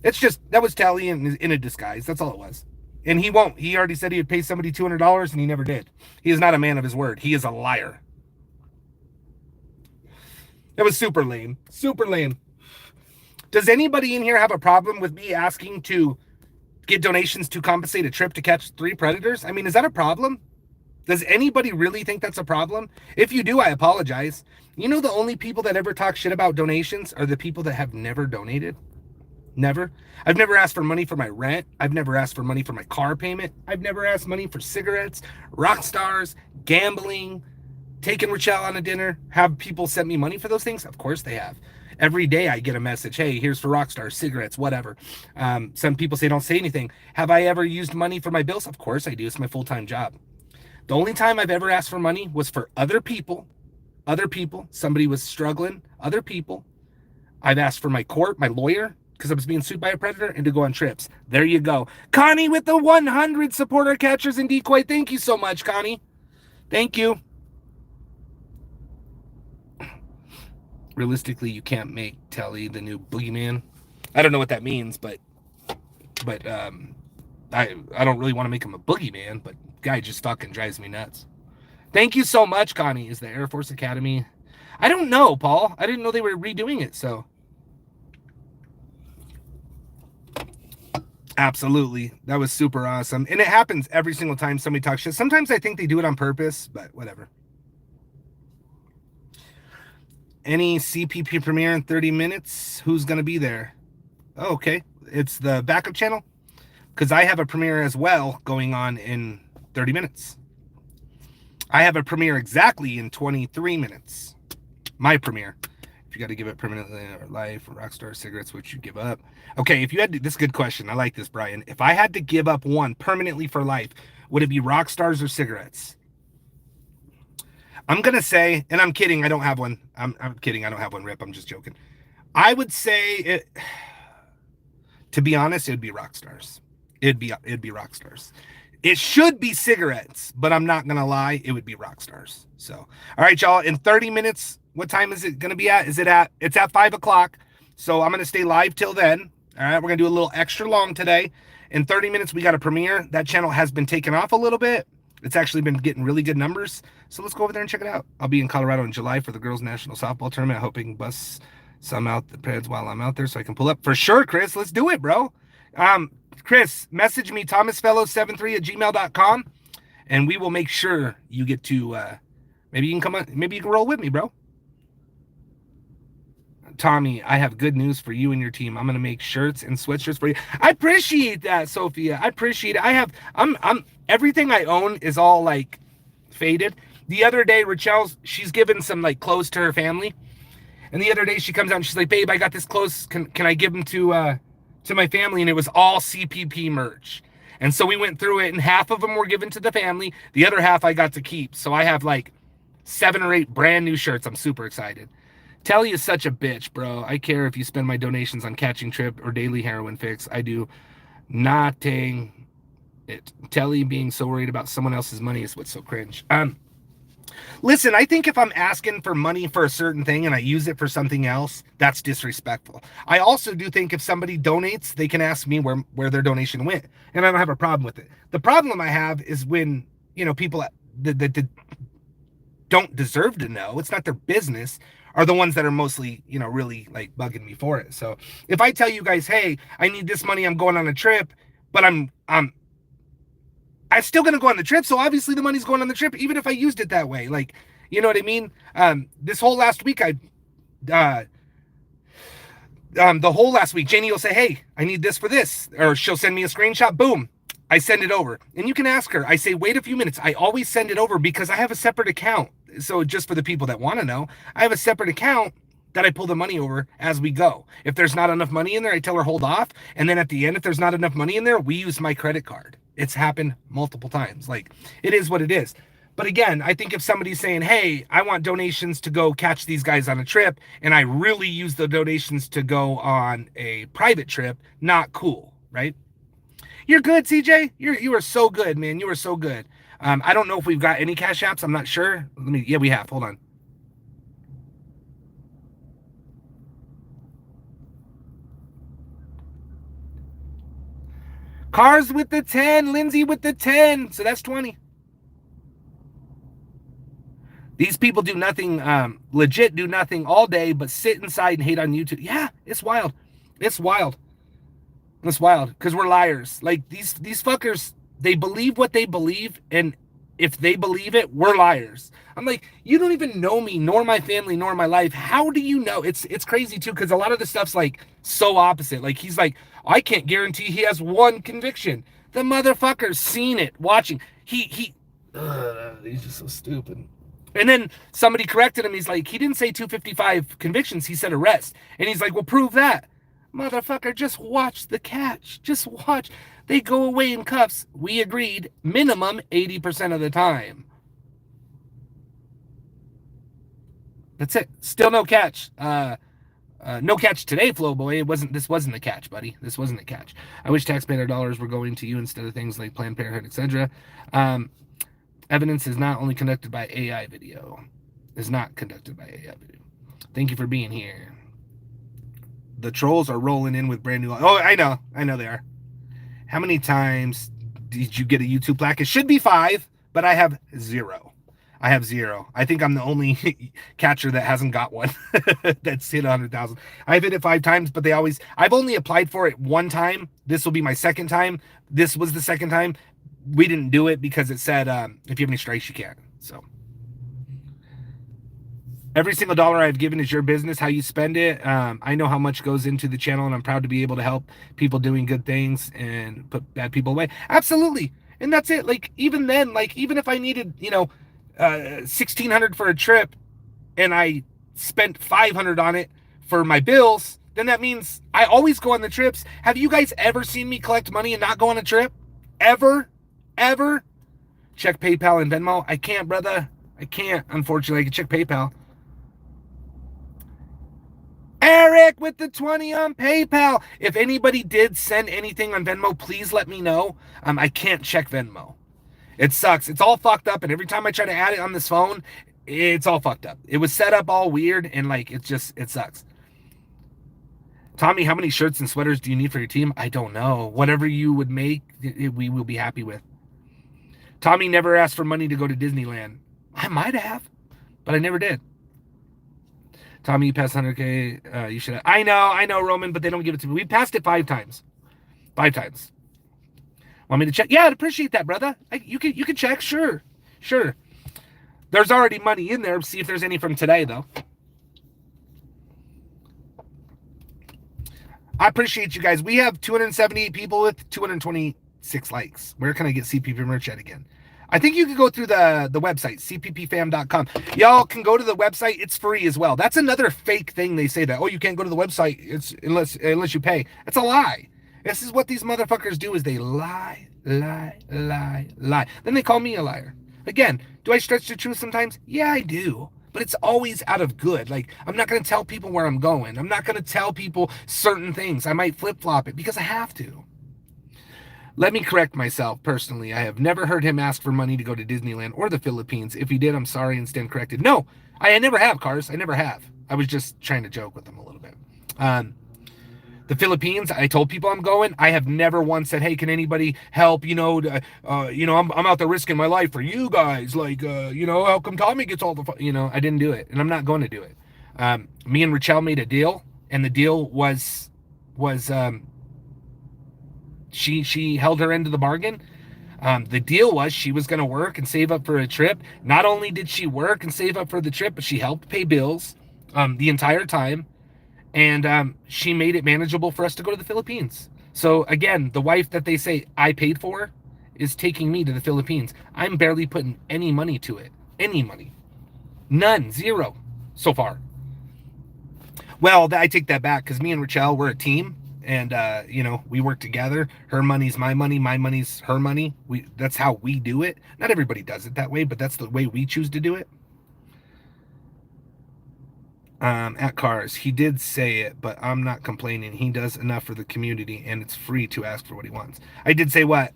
It's just, that was Tally in a disguise. That's all it was. And he won't. He already said he would pay somebody $200 and he never did. He is not a man of his word. He is a liar. That was super lame. Super lame. Does anybody in here have a problem with me asking to get donations to compensate a trip to catch 3 predators? I mean, is that a problem? Does anybody really think that's a problem? If you do, I apologize. You know, the only people that ever talk shit about donations are the people that have never donated. Never. I've never asked for money for my rent. I've never asked for money for my car payment. I've never asked money for cigarettes, rock stars, gambling, taking Rochelle on a dinner. Have people sent me money for those things? Of course they have. Every day I get a message, hey, here's for rock stars, cigarettes, whatever. Some people say don't say anything. Have I ever used money for my bills? Of course I do. It's my full-time job. The only time I've ever asked for money was for other people. Somebody was struggling, other people. I've asked for my court, my lawyer, because I was being sued by a predator, and to go on trips. There you go. Connie with the 100 supporter catchers and decoy. Thank you so much, Connie. Thank you. Realistically, you can't make Telly the new boogeyman. I don't know what that means, but I don't really want to make him a boogeyman, but guy just fucking drives me nuts. Thank you so much, Connie. Is the Air Force Academy? I don't know, Paul. I didn't know they were redoing it, so. Absolutely. That was super awesome. And it happens every single time somebody talks shit. Sometimes I think they do it on purpose, but whatever. Any CPP premiere in 30 minutes? Who's going to be there? Oh, okay. It's the backup channel. Because I have a premiere as well going on in 30 minutes. I have a premiere exactly in 23 minutes. My premiere. If you got to give it permanently or life or Rockstar cigarettes, which you give up. Okay, if you had to, this is a good question. I like this, Brian. If I had to give up one permanently for life, would it be Rockstars or cigarettes? I'm going to say, and I'm kidding, I don't have one. I'm kidding, I don't have one, Rip. I'm just joking. I would say, to be honest, it would be Rockstars. It'd be Rockstars. It should be cigarettes, but I'm not going to lie, it would be Rockstars. So, all right, y'all, in 30 minutes, what time is it going to be at? It's at 5 o'clock. So I'm going to stay live till then. All right, we're going to do a little extra long today. In 30 minutes, we got a premiere. That channel has been taken off a little bit. It's actually been getting really good numbers. So let's go over there and check it out. I'll be in Colorado in July for the girls' national softball tournament. Hoping bust some out the pads while I'm out there so I can pull up. For sure, Chris. Let's do it, bro. Chris, message me, thomasfellow73@gmail.com, and we will make sure you get to, maybe you can come on, maybe you can roll with me, bro. Tommy, I have good news for you and your team. I'm going to make shirts and sweatshirts for you. I appreciate that, Sophia. I appreciate it. I'm everything I own is all like faded. The other day, she's given some like clothes to her family. And the other day she comes out and she's like, babe, I got this clothes. Can I give them to to my family, and it was all CPP merch. And so we went through it, and half of them were given to the family. The other half I got to keep. So I have like 7 or 8 brand new shirts. I'm super excited. Telly is such a bitch, bro. I care if you spend my donations on catching trip or daily heroin fix. I do nothing. It. Telly being so worried about someone else's money is what's so cringe. Listen, I think if I'm asking for money for a certain thing and I use it for something else, that's disrespectful. I also do think if somebody donates, they can ask me where their donation went, and I don't have a problem with it. The problem I have is when, people that don't deserve to know, it's not their business, are the ones that are mostly, really like bugging me for it. So if I tell you guys, hey, I need this money, I'm going on a trip, but I'm still going to go on the trip. So obviously the money's going on the trip, even if I used it that way. Like, you know what I mean? This whole last week, the whole last week, Janie will say, hey, I need this for this. Or she'll send me a screenshot. Boom. I send it over. And you can ask her. I say, wait a few minutes. I always send it over because I have a separate account. So just for the people that want to know, I have a separate account that I pull the money over as we go. If there's not enough money in there, I tell her hold off. And then at the end, if there's not enough money in there, we use my credit card. It's happened multiple times. Like, it is what it is. But again, I think if somebody's saying, hey, I want donations to go catch these guys on a trip, and I really use the donations to go on a private trip, not cool, right? You're good, CJ. You are so good, man. You are so good. I don't know if we've got any cash apps. I'm not sure. Yeah, we have. Hold on. Cars with the 10, Lindsay with the 10. So that's 20. These people do nothing, legit do nothing all day, but sit inside and hate on YouTube. Yeah, it's wild. It's wild. It's wild because we're liars. Like these fuckers, they believe what they believe, and if they believe it, we're liars. I'm like, you don't even know me, nor my family, nor my life. How do you know? It's crazy too, because a lot of the stuff's like so opposite. Like he's like, I can't guarantee he has one conviction. The motherfucker's seen it, watching. He's just so stupid. And then somebody corrected him. He's like, he didn't say 255 convictions. He said arrest. And he's like, well, prove that. Motherfucker, just watch the catch. Just watch. They go away in cuffs. We agreed minimum 80% of the time. That's it. Still no catch. No catch today, Flowboy. This wasn't the catch, buddy. This wasn't the catch. I wish taxpayer dollars were going to you instead of things like Planned Parenthood, etc. Evidence is not only conducted by AI video. Is not conducted by AI video. Thank you for being here. The trolls are rolling in with brand new. Oh, I know they are. How many times did you get a YouTube plaque? It should be 5, but I have 0. I think I'm the only catcher that hasn't got one that's hit 100,000. I've hit it 5 times, but I've only applied for it 1 time. This will be my 2nd time. This was the 2nd time. We didn't do it because it said, if you have any strikes, you can't. So every single dollar I've given is your business, how you spend it. I know how much goes into the channel, and I'm proud to be able to help people doing good things and put bad people away. Absolutely. And that's it. Like, even then, like, even if I needed, $1,600 for a trip and I spent $500 on it for my bills, then that means I always go on the trips. Have you guys ever seen me collect money and not go on a trip? Ever? Check PayPal and Venmo? I can't, brother. I can't, unfortunately. I can check PayPal. Eric with the 20 on PayPal. If anybody did send anything on Venmo, please let me know. I can't check Venmo. It sucks. It's all fucked up, and every time I try to add it on this phone, it's all fucked up. It was set up all weird, and like it sucks. Tommy, how many shirts and sweaters do you need for your team? I don't know. Whatever you would make, we will be happy with. Tommy never asked for money to go to Disneyland. I might have, but I never did. Tommy, you passed 100K. You should have. I know, Roman, but they don't give it to me. We passed it 5 times. 5 times. Want me to check? Yeah, I'd appreciate that, brother. You can check. Sure. There's already money in there. See if there's any from today, though. I appreciate you guys. We have 278 people with 226 likes. Where can I get CPP merch at again? I think you can go through the website, cppfam.com. Y'all can go to the website. It's free as well. That's another fake thing they say that, oh, you can't go to the website unless you pay. It's a lie. This is what these motherfuckers do: is they lie, lie, lie, lie. Then they call me a liar. Again, do I stretch the truth sometimes? Yeah, I do. But it's always out of good. Like, I'm not going to tell people where I'm going. I'm not going to tell people certain things. I might flip-flop it because I have to. Let me correct myself personally. I have never heard him ask for money to go to Disneyland or the Philippines. If he did, I'm sorry and stand corrected. No, I never have, Cars. I never have. I was just trying to joke with him a little bit. The Philippines, I told people I'm going. I have never once said, hey, can anybody help? I'm out there risking my life for you guys. Like, how come Tommy gets all the fun? I didn't do it, and I'm not going to do it. Me and Rachel made a deal, and the deal was she held her end of the bargain. The deal was she was going to work and save up for a trip. Not only did she work and save up for the trip, but she helped pay bills the entire time. And she made it manageable for us to go to the Philippines. So again, the wife that they say I paid for is taking me to the Philippines. I'm barely putting any money to it. Any money. None. Zero so far. Well, I take that back because me and Rachel, we're a team. And, we work together. Her money's my money's her money. That's how we do it. Not everybody does it that way, but that's the way we choose to do it. At Cars, he did say it, but I'm not complaining. He does enough for the community, and it's free to ask for what he wants. I did say what?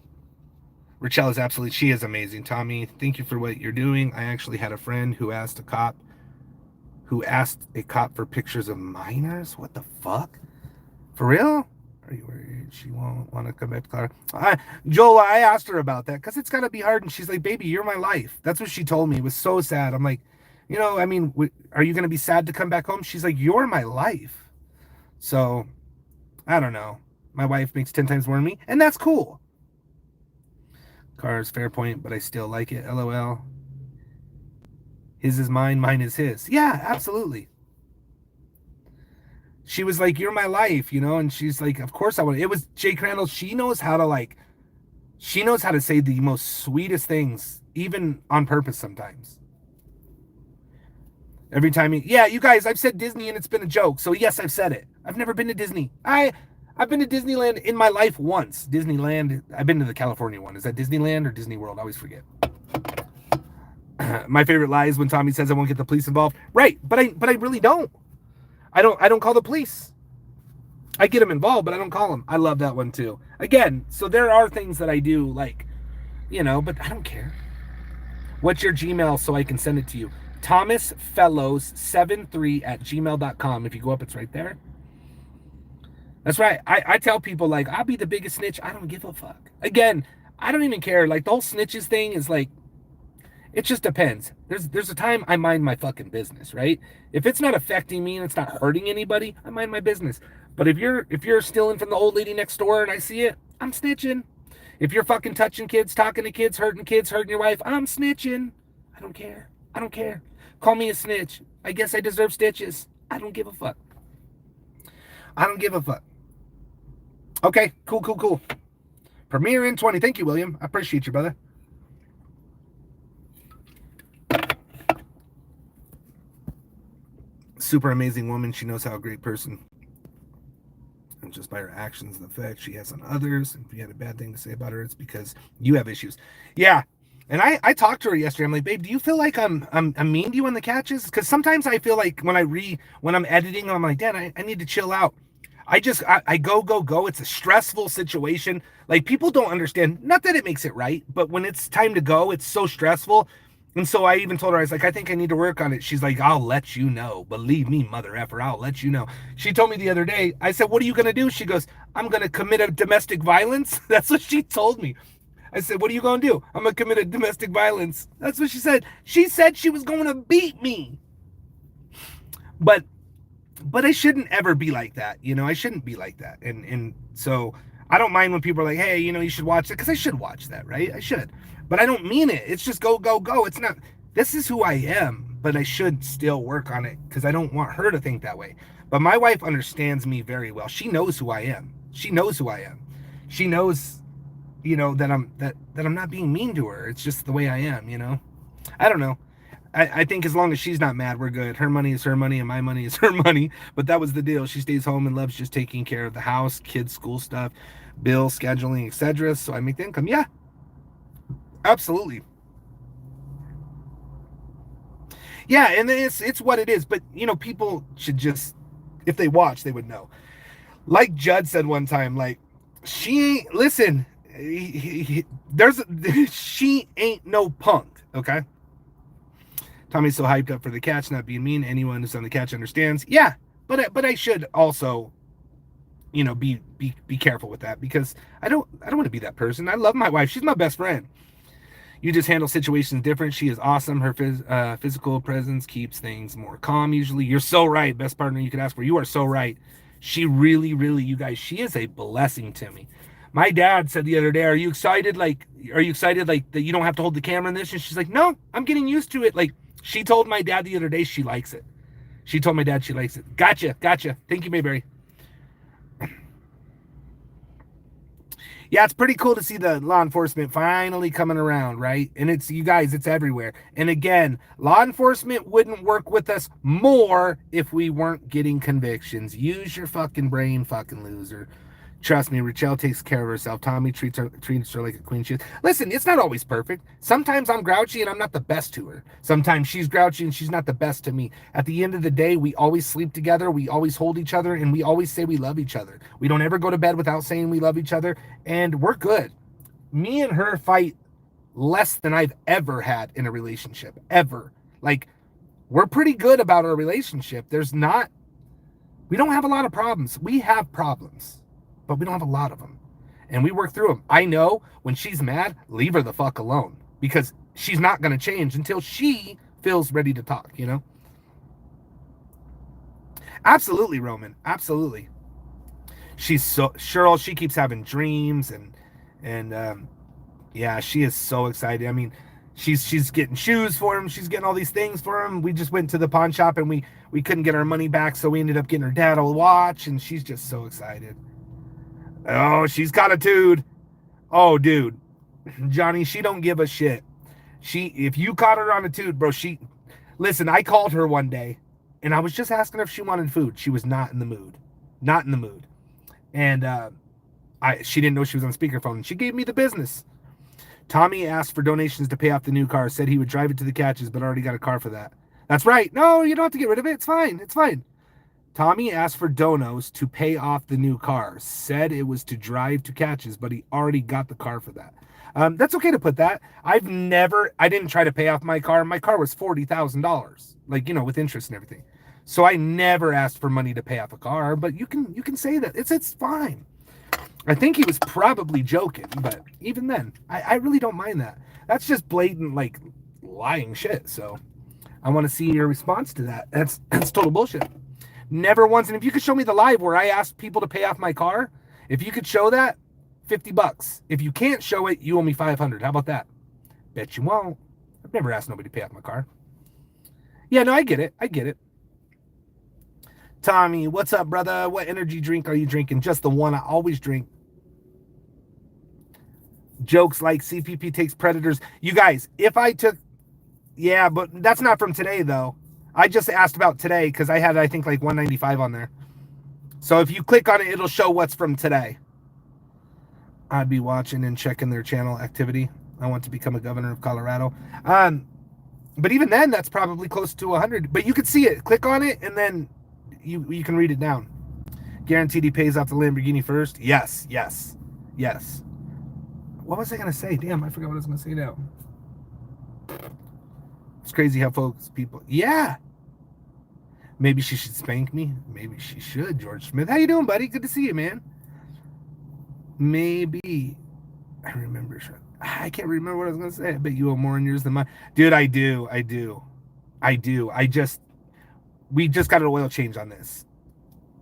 Rachel is absolutely, she is amazing. Tommy, thank you for what you're doing. I actually had a friend who asked a cop for pictures of minors. What the fuck? For real? Are you worried she won't want to come back to Clara? Joel, I asked her about that because it's got to be hard. And she's like, baby, you're my life. That's what she told me. It was so sad. I'm like, are you going to be sad to come back home? She's like, you're my life. So, I don't know. My wife makes 10 times more than me, and that's cool. Cars, fair point, but I still like it. LOL. His is mine, mine is his. Yeah, absolutely. She was like, you're my life, and she's like, of course I want it. It was Jake Randall. She knows how to say the most sweetest things, even on purpose sometimes. Every time you guys, I've said Disney and it's been a joke. So yes, I've said it. I've never been to Disney. I've been to Disneyland in my life once. Disneyland, I've been to the California one. Is that Disneyland or Disney World? I always forget. My favorite lie is when Tommy says I won't get the police involved. Right, but I really don't. I don't call the police. I get them involved, but I don't call them. I love that one too. Again, so there are things that I do, like, but I don't care. What's your Gmail so I can send it to you? ThomasFellows73@gmail.com. If you go up, it's right there. That's right. I tell people, like, I'll be the biggest snitch. I don't give a fuck. Again, I don't even care. Like, the whole snitches thing is like, it just depends. There's a time I mind my fucking business, right? If it's not affecting me and it's not hurting anybody, I mind my business. But if you're stealing from the old lady next door and I see it, I'm snitching. If you're fucking touching kids, talking to kids, hurting your wife, I'm snitching. I don't care. Call me a snitch. I guess I deserve stitches. I don't give a fuck. Okay, cool. Premiere in 20. Thank you, William. I appreciate you, brother. Super amazing woman. She knows how a great person, and just by her actions, the effect she has on others. If you had a bad thing to say about her, it's because you have issues. Yeah. And I talked to her yesterday. I'm like, babe, do you feel like I'm mean to you on the catches? Because sometimes I feel like when I'm editing, I'm like, Dad, I need to chill out. I go. It's a stressful situation. Like, people don't understand. Not that it makes it right, but when it's time to go, it's so stressful. And so I even told her, I was like, I think I need to work on it. She's like, I'll let you know. Believe me, mother effer, I'll let you know. She told me the other day, I said, what are you going to do? She goes, I'm going to commit a domestic violence. That's what she told me. I said, what are you going to do? I'm going to commit a domestic violence. That's what she said. She said she was going to beat me. But I shouldn't ever be like that. I shouldn't be like that. And so I don't mind when people are like, hey, you should watch it. Because I should watch that, right? I should. But I don't mean it. It's just go. It's not, this is who I am. But I should still work on it because I don't want her to think that way. But my wife understands me very well. She knows who I am. She knows, that I'm not being mean to her. It's just the way I am, I don't know. I think as long as she's not mad, we're good. Her money is her money and my money is her money. But that was the deal. She stays home and loves just taking care of the house, kids, school stuff, bills, scheduling, etc. So I make the income. Yeah, absolutely. Yeah, and it's what it is. But people should just, if they watch, they would know. Like Judd said one time, like she ain't listen. There's she ain't no punk. Okay, Tommy's so hyped up for the catch, not being mean. Anyone who's on the catch understands. Yeah, but I should also be careful with that because I don't want to be that person. I love my wife. She's my best friend. You just handle situations different. She is awesome. Her physical presence keeps things more calm usually. You're so right. Best partner you could ask for. You are so right. She really, really, you guys, she is a blessing to me. My dad said the other day, are you excited like that you don't have to hold the camera in this? And she's like, no, I'm getting used to it. Like she told my dad the other day she likes it. She told my dad she likes it. Gotcha. Thank you, Mayberry. Yeah, it's pretty cool to see the law enforcement finally coming around, right? And it's you guys, it's everywhere. And again, law enforcement wouldn't work with us more if we weren't getting convictions. Use your fucking brain, fucking loser. Trust me, Rachel takes care of herself. Tommy treats her like a queen. Listen, it's not always perfect. Sometimes I'm grouchy and I'm not the best to her. Sometimes she's grouchy and she's not the best to me. At the end of the day, we always sleep together. We always hold each other and we always say we love each other. We don't ever go to bed without saying we love each other and we're good. Me and her fight less than I've ever had in a relationship, ever. Like, we're pretty good about our relationship. We don't have a lot of problems. We have problems, but we don't have a lot of them. And we work through them. I know when she's mad, leave her the fuck alone because she's not going to change until she feels ready to talk. Absolutely, Roman. Absolutely. She's so Cheryl, she keeps having dreams and yeah, she is so excited. I mean, she's getting shoes for him. She's getting all these things for him. We just went to the pawn shop and we couldn't get our money back, so we ended up getting her dad a watch, and she's just so excited. Oh, she's got a dude. Oh, dude, Johnny, she don't give a shit. If you caught her on a toot, bro, listen. I called her one day, and I was just asking her if she wanted food. She was not in the mood, not in the mood, and she didn't know she was on speakerphone. And she gave me the business. Tommy asked for donations to pay off the new car. Said he would drive it to the catches, but already got a car for that. That's right. No, you don't have to get rid of it. It's fine. It's fine. Tommy asked for donos to pay off the new car. Said it was to drive to catches, but he already got the car for that. That's okay to put that. I didn't try to pay off my car. My car was $40,000, like, with interest and everything. So I never asked for money to pay off a car, but you can say that. It's fine. I think he was probably joking, but even then, I really don't mind that. That's just blatant, like, lying shit. So I want to see your response to that. That's total bullshit. Never once. And if you could show me the live where I asked people to pay off my car, if you could show that, $50. If you can't show it, you owe me $500. How about that? Bet you won't. I've never asked nobody to pay off my car. Yeah, no, I get it. Tommy, what's up, brother? What energy drink are you drinking? Just the one I always drink. Jokes like CPP takes predators. You guys, if I took... Yeah, but that's not from today, though. I just asked about today because I had, I think, like 195 on there. So if you click on it, it'll show what's from today. I'd be watching and checking their channel activity. I want to become a governor of Colorado. But even then, that's probably close to 100. But you could see it. Click on it, and then you can read it down. Guaranteed he pays off the Lamborghini first? Yes. What was I going to say? Damn, I forgot what I was going to say now. It's crazy how people... Yeah. Maybe she should spank me. Maybe she should, George Smith. How you doing, buddy? Good to see you, man. Maybe. I can't remember what I was going to say. I bet you owe more in yours than mine. Dude, I do. We just got an oil change on this.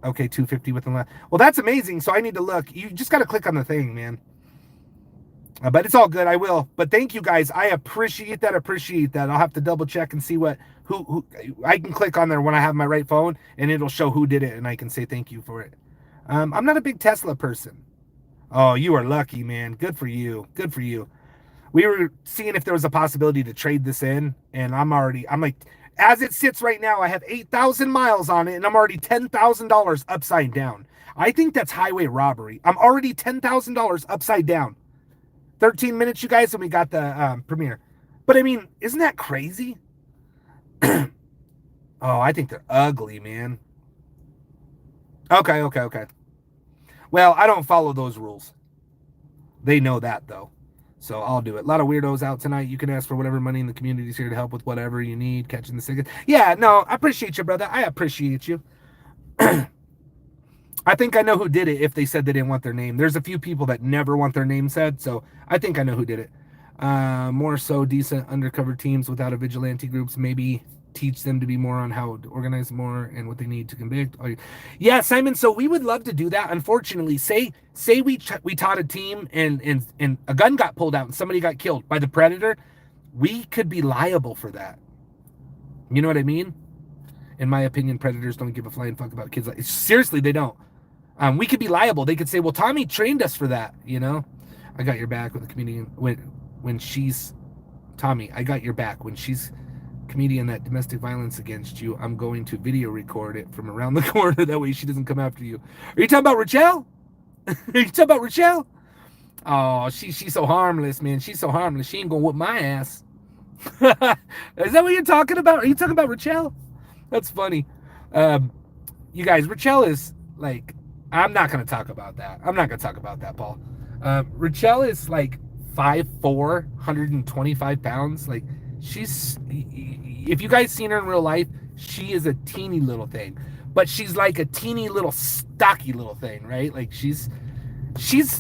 Okay, 250 with the last. Well, that's amazing. So I need to look. You just got to click on the thing, man. But it's all good. I will. But thank you guys. I appreciate that. I'll have to double check and see who I can click on there when I have my right phone, and it'll show who did it, and I can say thank you for it. I'm not a big Tesla person. Oh, you are lucky, man. Good for you. We were seeing if there was a possibility to trade this in, and I'm like, as it sits right now, I have 8,000 miles on it, and I'm already $10,000 upside down. I think that's highway robbery. I'm already $10,000 upside down. 13 minutes, you guys, and we got the premiere. But I mean, isn't that crazy? Oh, I think they're ugly, man. Okay. Well, I don't follow those rules. They know that, though. So I'll do it. A lot of weirdos out tonight. You can ask for whatever money in the community is here to help with whatever you need, catching the sick. Yeah, no, I appreciate you, brother. I appreciate you. I think I know who did it if they said they didn't want their name. There's a few people that never want their name said, so I think I know who did it. More so decent undercover teams without a vigilante groups, maybe teach them to be more on how to organize more and what they need to convict. Yeah, Simon, so we would love to do that. Unfortunately, say we taught a team and a gun got pulled out and somebody got killed by the predator, we could be liable for that. You know what I mean? In my opinion, predators don't give a flying fuck about kids. Seriously, they don't. We could be liable. They could say, well, Tommy trained us for that, you know? I got your back with the comedian when she's Tommy, I got your back when she's comedian that domestic violence against you. I'm going to video record it from around the corner. That way she doesn't come after you. Are you talking about Rochelle? Are you talking about Rochelle? Oh, she's so harmless, man. She's so harmless. She ain't gonna whoop my ass. Is that what you're talking about? Are you talking about Rochelle? That's funny. You guys, Rochelle is like, I'm not going to talk about that. I'm not going to talk about that, Paul. Rochelle is like 5'4", 125 pounds. Like, she's, if you guys seen her in real life, she is a teeny little thing. But she's like a teeny little stocky little thing, right? Like, she's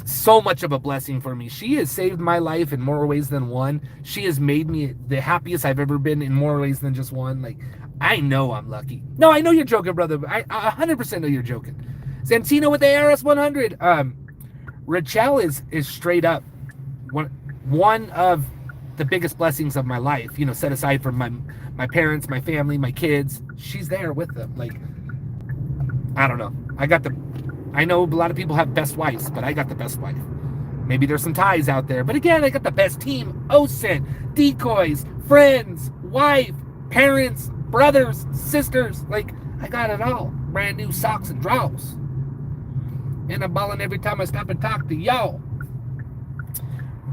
so much of a blessing for me. She has saved my life in more ways than one. She has made me the happiest I've ever been in more ways than just one. Like, I know I'm lucky. No, I know you're joking, brother. I 100% know you're joking. Santino with the ARS 100. Rochelle is straight up one of the biggest blessings of my life. You know, set aside from my parents, my family, my kids. She's there with them. Like, I don't know. I know a lot of people have best wives, but I got the best wife. Maybe there's some ties out there, but again, I got the best team. OSINT, decoys, friends, wife, parents, brothers, sisters. Like, I got it all. Brand new socks and drawers. And I'm balling every time I stop and talk to y'all.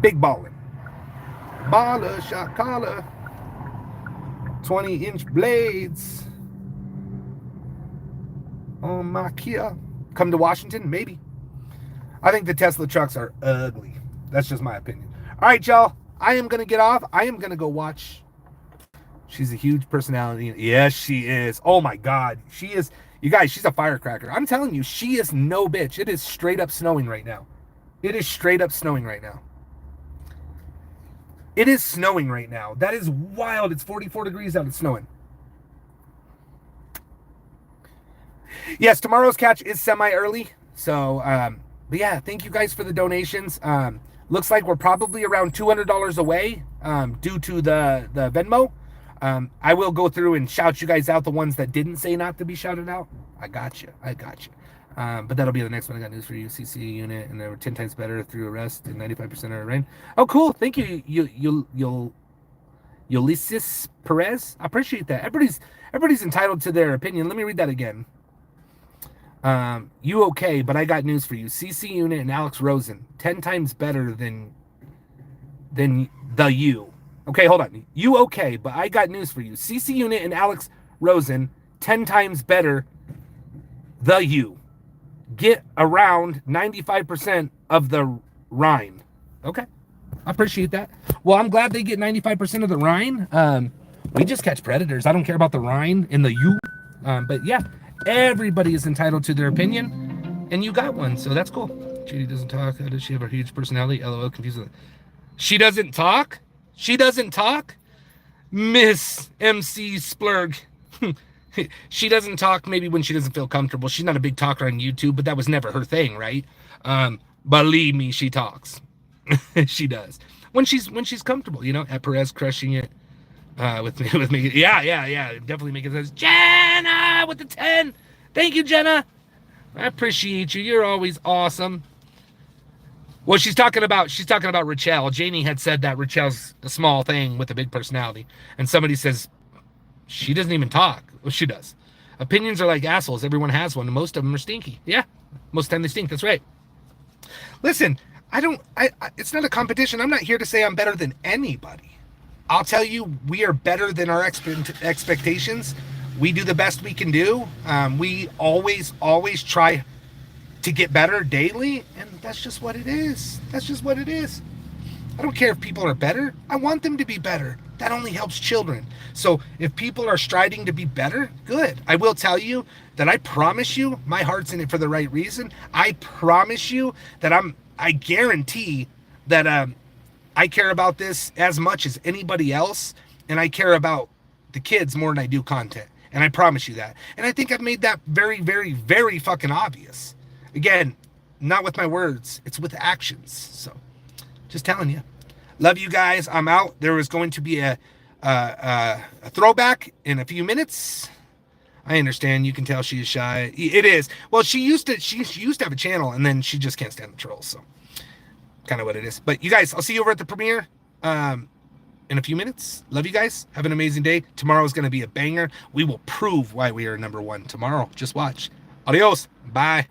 Big balling. Baller, shot caller. 20-inch blades. On my Kia. Come to Washington? Maybe. I think the Tesla trucks are ugly. That's just my opinion. All right, y'all. I am going to get off. I am going to go watch. She's a huge personality. Yes, she is. Oh, my God. She is. You guys, she's a firecracker. I'm telling you, she is no bitch. It is straight up snowing right now. It is straight up snowing right now. It is snowing right now. That is wild. It's 44 degrees out. It's snowing. Yes, tomorrow's catch is semi-early. So, but yeah, thank you guys for the donations. Looks like we're probably around $200 away due to the Venmo. I will go through and shout you guys out, the ones that didn't say not to be shouted out. I got you. But that'll be the next one. I got news for you. CC unit, and they were 10 times better through arrest and 95% of rain. Oh, cool. Thank you. Ulysses Perez. I appreciate that. Everybody's entitled to their opinion. Let me read that again. You okay, but I got news for you. CC unit and Alex Rosen, 10 times better than the you. Okay, hold on. You okay, but I got news for you. CC unit and Alex Rosen, 10 times better the you. Get around 95% of the Rhine. Okay. I appreciate that. Well, I'm glad they get 95% of the Rhine. We just catch predators. I don't care about the Rhine and the you. But yeah, everybody is entitled to their opinion, and you got one, so that's cool. Judy doesn't talk. How does she have a huge personality? LOL, confused. She doesn't talk? She doesn't talk? Miss MC Splurg. She doesn't talk maybe when she doesn't feel comfortable. She's not a big talker on YouTube, but that was never her thing, right? Believe me, she talks. She does. When she's comfortable, you know, at Perez crushing it with me. Yeah. Definitely making sense. Jenna with the 10. Thank you, Jenna. I appreciate you. You're always awesome. Well, she's talking about Rachel. Janie had said that Rachel's a small thing with a big personality, and somebody says she doesn't even talk. Well, she does. Opinions are like assholes. Everyone has one, and most of them are stinky. Yeah, most of the time they stink. That's right. Listen, I don't. It's not a competition. I'm not here to say I'm better than anybody. I'll tell you, we are better than our expectations. We do the best we can do. We always try to get better daily, and that's just what it is. That's just what it is. I don't care if people are better. I want them to be better. That only helps children. So if people are striving to be better, good. I will tell you that I promise you my heart's in it for the right reason. I promise you that I guarantee that I care about this as much as anybody else, and I care about the kids more than I do content. And I promise you that. And I think I've made that very, very, very fucking obvious. Again, not with my words, it's with actions. So, just telling you. Love you guys. I'm out. There is going to be a throwback in a few minutes. I understand. You can tell she is shy. It is. Well, she used to have a channel, and then she just can't stand the trolls. So, kind of what it is. But you guys, I'll see you over at the premiere in a few minutes. Love you guys. Have an amazing day. Tomorrow is going to be a banger. We will prove why we are number one tomorrow. Just watch. Adios. Bye.